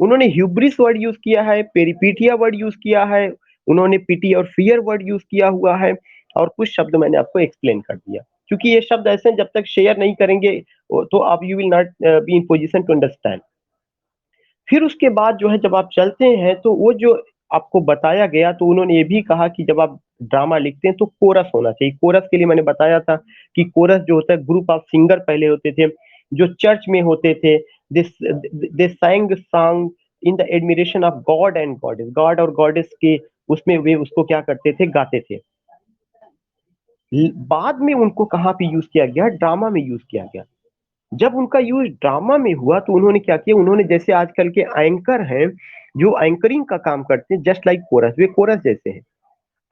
उन्होंने ह्यूब्रिस वर्ड यूज किया है, पेरिपीटिया वर्ड यूज किया है, उन्होंने पीटी और फियर वर्ड यूज किया हुआ है, और कुछ शब्द मैंने आपको एक्सप्लेन कर दिया। क्योंकि ये शब्द ऐसे हैं, जब तक शेयर नहीं करेंगे तो आप you will not be in position to understand. फिर उसके बाद जो है जब आप चलते हैं तो वो जो आपको बताया गया, तो उन्होंने ये भी कहा कि जब आप ड्रामा लिखते हैं तो कोरस होना चाहिए। कोरस के लिए मैंने बताया था कि कोरस जो होता है, ग्रुप ऑफ सिंगर पहले होते थे जो चर्च में होते थे। This they sang song in the admiration of God and goddess, God और गॉडेस के उसमें वे उसको क्या करते थे, गाते थे। बाद में उनको कहाँ पे यूज किया गया, ड्रामा में यूज किया गया। जब उनका यूज ड्रामा में हुआ तो उन्होंने क्या किया, उन्होंने जैसे आजकल के एंकर हैं जो एंकरिंग का काम करते हैं, जस्ट लाइक कोरस, वे कोरस जैसे हैं।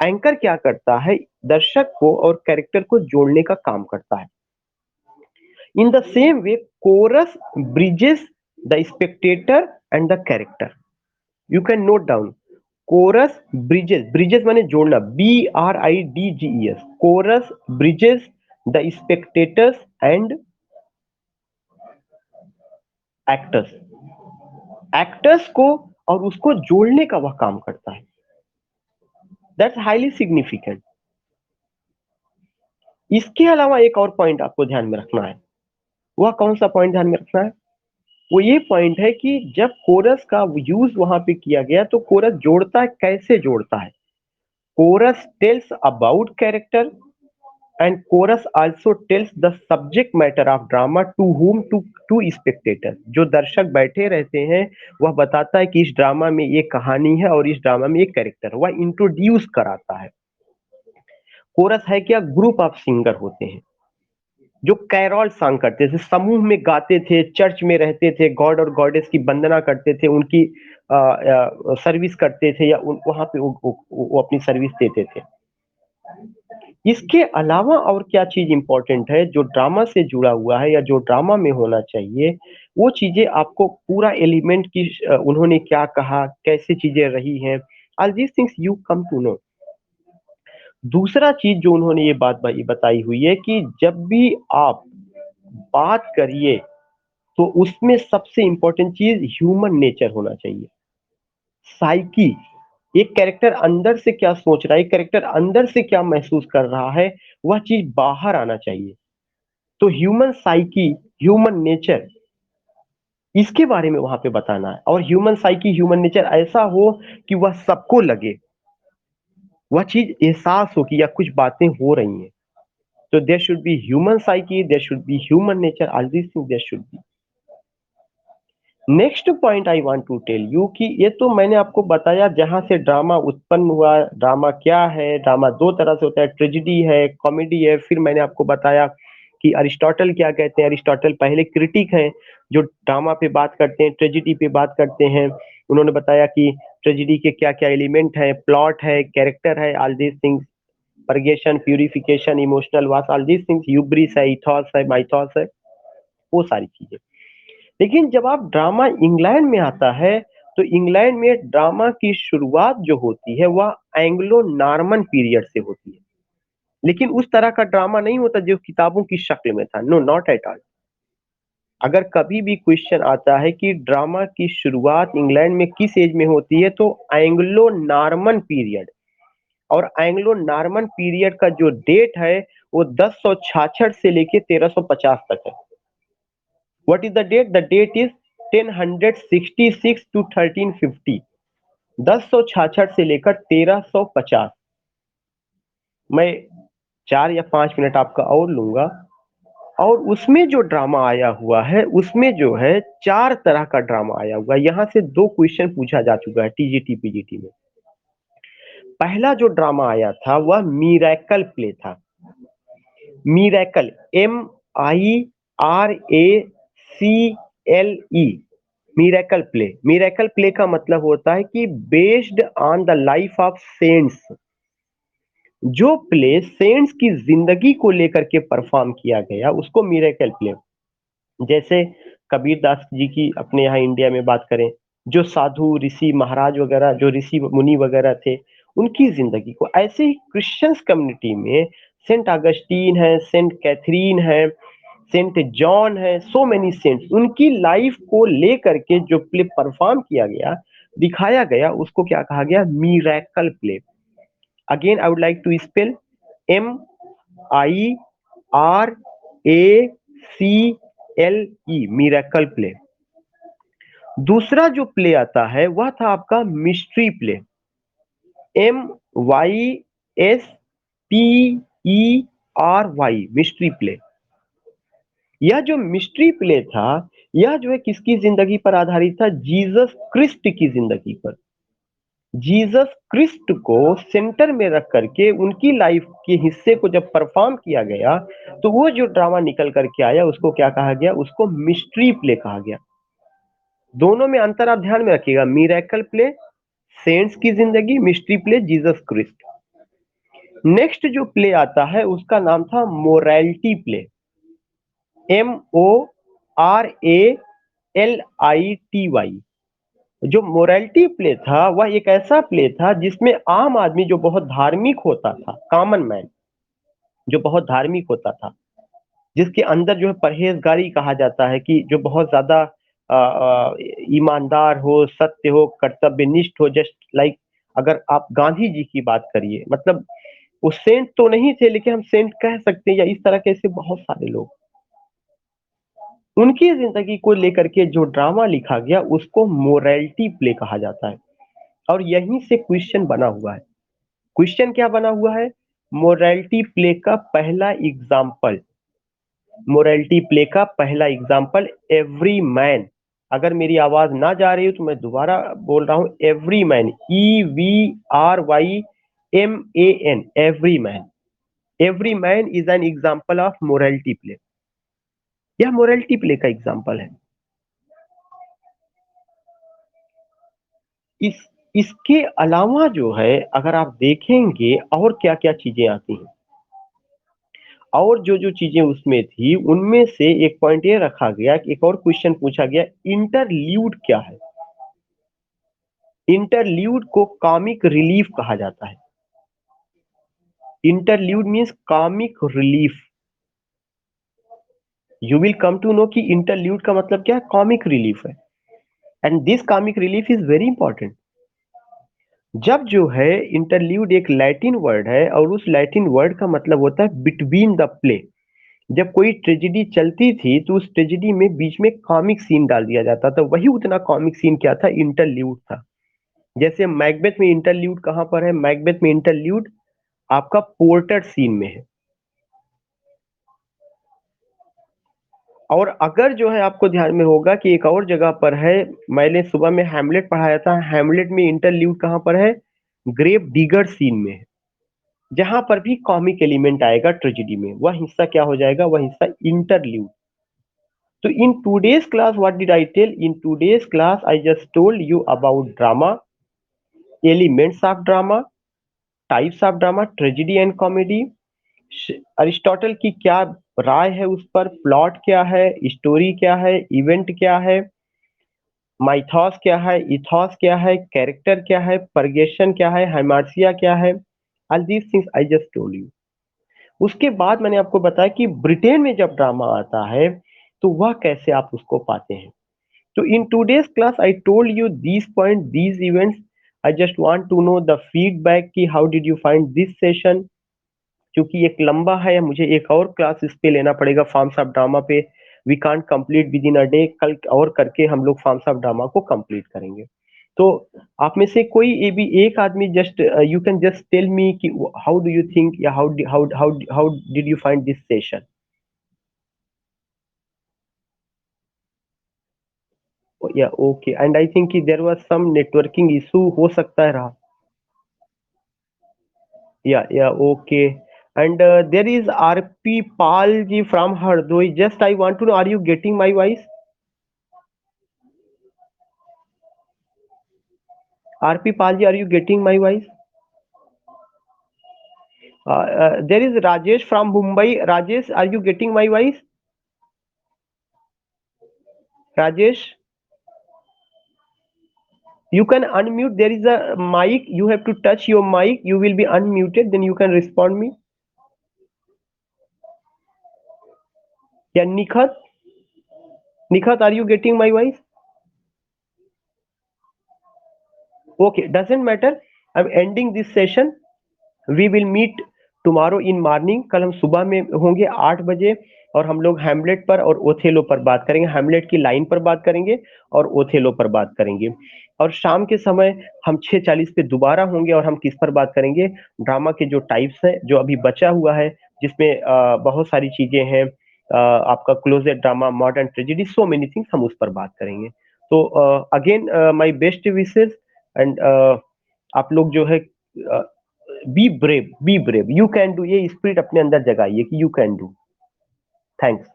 एंकर क्या करता है, दर्शक को और कैरेक्टर को जोड़ने का काम करता है। In the same way chorus bridges the spectator and the character. You can note down, chorus bridges, bridges माने जोड़ना, BRIDGES, chorus bridges the spectators and actors, actors को और उसको जोड़ने का वह काम करता है। That's highly significant. इसके अलावा एक और पॉइंट आपको ध्यान में रखना है। वह कौन सा पॉइंट ध्यान में रखना है? वो ये पॉइंट है कि जब कोरस का यूज वहां पे किया गया तो कोरस जोड़ता है, कैसे जोड़ता है? Chorus tells about character and chorus also tells the subject matter of drama to whom to spectator. जो दर्शक बैठे रहते हैं वह बताता है कि इस ड्रामा में ये कहानी है और इस ड्रामा में ये कैरेक्टर है, वह इंट्रोड्यूस कराता है। कोरस है क्या? ग्रुप ऑफ सिंगर होते हैं जो कैरॉल सॉन्ग करते थे, समूह में गाते थे, चर्च में रहते थे, गॉड और गॉडेस की वंदना करते थे, उनकी सर्विस करते थे, या वहां पे वो अपनी सर्विस देते थे। इसके अलावा और क्या चीज इंपॉर्टेंट है जो ड्रामा से जुड़ा हुआ है या जो ड्रामा में होना चाहिए? वो चीजें आपको पूरा एलिमेंट की उन्होंने क्या कहा, कैसे चीजें रही हैं, all these things you come to know. दूसरा चीज जो उन्होंने ये बात बताई हुई है कि जब भी आप बात करिए तो उसमें सबसे इंपॉर्टेंट चीज ह्यूमन नेचर होना चाहिए, साइकी। एक कैरेक्टर अंदर से क्या सोच रहा है, एक कैरेक्टर अंदर से क्या महसूस कर रहा है, वह चीज बाहर आना चाहिए। तो ह्यूमन साइकी, ह्यूमन नेचर, इसके बारे में वहां पे बताना है। और ह्यूमन साइकी, ह्यूमन नेचर ऐसा हो कि वह सबको लगे, वह चीज एहसास हो कि या कुछ बातें हो रही हैं। तो there should be human psyche, there should be human nature, all this thing there should be. Next point I want to tell you कि ये तो मैंने आपको बताया जहां से ड्रामा उत्पन्न हुआ, ड्रामा क्या है। ड्रामा दो तरह से होता है, ट्रेजिडी है, कॉमेडी है। फिर मैंने आपको बताया कि अरिस्टोटल क्या कहते हैं। अरिस्टोटल पहले क्रिटिक हैं जो ड्रामा पे बात करते हैं, ट्रेजिडी पे बात करते हैं। उन्होंने बताया कि ट्रेजिडी के क्या क्या एलिमेंट है, प्लॉट है, कैरेक्टर है, all these things, purgation, purification, emotional वास, ऑल दीज थिंग्स, यूब्रिस है, इथॉस है, माइथॉस है, वो सारी चीजें। लेकिन जब आप ड्रामा इंग्लैंड में आता है तो इंग्लैंड में ड्रामा की शुरुआत जो होती है वह एंग्लो नॉर्मन पीरियड से होती है। लेकिन उस तरह का ड्रामा नहीं होता जो किताबों की शक्ल में था, नो नॉट एट ऑल। अगर कभी भी क्वेश्चन आता है कि ड्रामा की शुरुआत इंग्लैंड में किस एज में होती है तो एंग्लो नॉर्मन पीरियड। और एंग्लो नॉर्मन पीरियड का जो डेट है वो 1066 से लेके 1350 तक है। What is the date? The date is 1066 to 1350। 1066 से लेकर 1350। मैं 4 या 5 मिनट आपका और लूंगा। और उसमें जो ड्रामा आया हुआ है उसमें जो है 4 तरह का ड्रामा आया हुआ है। यहाँ से 2 क्वेश्चन पूछा जा चुका है टीजीटी पीजीटी में। पहला जो ड्रामा आया था वह मिरेकल प्ले था। Miracle, MIRACLE, miracle play. Miracle play का मतलब होता है कि based on the life of cents. जो प्ले सेंट्स की जिंदगी को लेकर के परफॉर्म किया गया उसको मिरेकल प्ले। जैसे कबीर दास जी की अपने यहाँ इंडिया में बात करें, जो साधु ऋषि महाराज वगैरह, जो ऋषि मुनि वगैरह थे, उनकी जिंदगी को। ऐसे ही क्रिश्चियंस कम्युनिटी में सेंट अगस्टीन है, सेंट कैथरीन है, सेंट जॉन है, सो मेनी सेंट्स, उनकी लाइफ को लेकर के जो प्ले परफॉर्म किया गया, दिखाया गया, उसको क्या कहा गया? Miracle play. Again I would like to spell MIRACLE, miracle play. दूसरा जो प्ले आता है वह था आपका mystery play. MYSTERY, mystery play. यह जो मिस्ट्री प्ले था यह जो है किसकी जिंदगी पर आधारित था? जीसस क्रिस्ट की जिंदगी पर। जीसस क्रिस्ट को सेंटर में रख करके उनकी लाइफ के हिस्से को जब परफॉर्म किया गया तो वो जो ड्रामा निकल करके आया उसको क्या कहा गया? उसको मिस्ट्री प्ले कहा गया। दोनों में अंतर आप ध्यान में रखिएगा, मिरेकल प्ले सेंट्स की जिंदगी, mystery play Jesus Christ. Next जो प्ले आता है उसका नाम था मोरालिटी प्ले। MORALITY, जो मोरालिटी प्ले था वह एक ऐसा प्ले था जिसमें आम आदमी जो बहुत धार्मिक होता था, कॉमन मैन जो बहुत धार्मिक होता था, जिसके अंदर जो है परहेजगारी कहा जाता है कि जो बहुत ज्यादा ईमानदार हो, सत्य हो, कर्तव्यनिष्ठ हो, जस्ट लाइक अगर आप गांधी जी की बात करिए, मतलब वो सेंट तो नहीं थे लेकिन हम सेंट कह सकते हैं, या इस तरह के ऐसे बहुत सारे लोग, उनकी जिंदगी को लेकर के जो ड्रामा लिखा गया उसको मोरालिटी प्ले कहा जाता है। और यहीं से क्वेश्चन बना हुआ है। क्वेश्चन क्या बना हुआ है? मोरालिटी प्ले का पहला एग्जाम्पल, मोरालिटी प्ले का पहला एग्जाम्पल एवरी मैन। अगर मेरी आवाज ना जा रही हो तो मैं दोबारा बोल रहा हूं, every man, EVRYMAN, every man. Every man is an example of morality play. यह मोरालिटी प्ले का एग्जाम्पल है। इस इसके अलावा जो है अगर आप देखेंगे और क्या क्या चीजें आती हैं, और जो जो चीजें उसमें थी उनमें से एक पॉइंट ये रखा गया कि एक और क्वेश्चन पूछा गया, इंटरल्यूड क्या है? इंटरल्यूड को कॉमिक रिलीफ कहा जाता है। Interlude means comic relief. You will come to know कि इंटरल्यूड का मतलब क्या है, कॉमिक रिलीफ है। And this comic relief is very important. जब जो है इंटरल्यूड एक लैटिन वर्ड है और उस लैटिन वर्ड का मतलब होता है बिटवीन द प्ले। जब कोई ट्रेजेडी चलती थी तो उस ट्रेजेडी में बीच में कॉमिक सीन डाल दिया जाता था, वही उतना कॉमिक सीन क्या था, इंटरल्यूड था। जैसे मैकबेथ में इंटरल्यूड कहां पर है? मैकबेथ में इंटरल्यूड आपका पोर्टर सीन में है। और अगर जो है आपको ध्यान में होगा कि एक और जगह पर है, मैंने सुबह में हैमलेट पढ़ाया था, हैमलेट में इंटरल्यूड कहां पर है? ग्रेव डिगर सीन में है। जहां पर भी कॉमिक एलिमेंट आएगा ट्रेजेडी में, वह हिस्सा क्या हो जाएगा? वह हिस्सा interlude. So in today's class, what did I tell? In today's class, I just told you about drama, elements of drama, types of drama, tragedy and comedy. Aristotle की क्या राय है उस पर, प्लॉट क्या है, स्टोरी क्या है, इवेंट क्या है, माइथॉस क्या है, इथॉस क्या है, कैरेक्टर क्या है, परगेशन क्या है, हाइमार्सिया क्या है। All these things I just told you. उसके बाद मैंने आपको बताया कि ब्रिटेन में जब ड्रामा आता है तो वह कैसे आप उसको पाते हैं। So in today's class, I told you these points, these events. I just want to know the feedback कि how did you find this session? क्योंकि एक लंबा है, मुझे एक और क्लास इस पे लेना पड़ेगा फॉर्म्स ऑफ ड्रामा पे। We can't complete within a day, कल और करके हम लोग फॉर्म्स ऑफ ड्रामा को कंप्लीट करेंगे। तो आप में से कोई ये भी एक आदमी just you can just tell me कि हाउ डू यू थिंक या how did you find this session? या ओके, एंड आई थिंक कि there was some networking issue हो सकता है रहा। Yeah, yeah, okay. And there is RP Palji from Hardoi. Just I want to know, are you getting my voice? RP Palji, are you getting my voice? There is Rajesh from Mumbai. Rajesh, are you getting my voice? Rajesh, you can unmute. There is a mic. You have to touch your mic. You will be unmuted. Then you can respond me. Yeah, Nikhat. Nikhat, are you getting my voice? Okay, doesn't matter. I'm ending this session. We will meet tomorrow in morning. कल हम सुबह में होंगे 8 बजे, और हम लोग Hamlet पर और ओथेलो पर बात करेंगे। हैमलेट की लाइन पर बात करेंगे और ओथेलो पर बात करेंगे। और शाम के समय हम 6:40 पे दोबारा होंगे, और हम किस पर बात करेंगे? ड्रामा के जो टाइप्स हैं जो अभी बचा हुआ है, जिसमें बहुत सारी चीजें हैं। आपका क्लोजेट ड्रामा, मॉडर्न ट्रेजेडी, सो मेनी थिंग्स, हम उस पर बात करेंगे। तो again my best wishes. And आप लोग जो है be brave, be brave, you can do, ये स्पिरिट अपने अंदर जगाइए कि यू कैन डू। थैंक्स।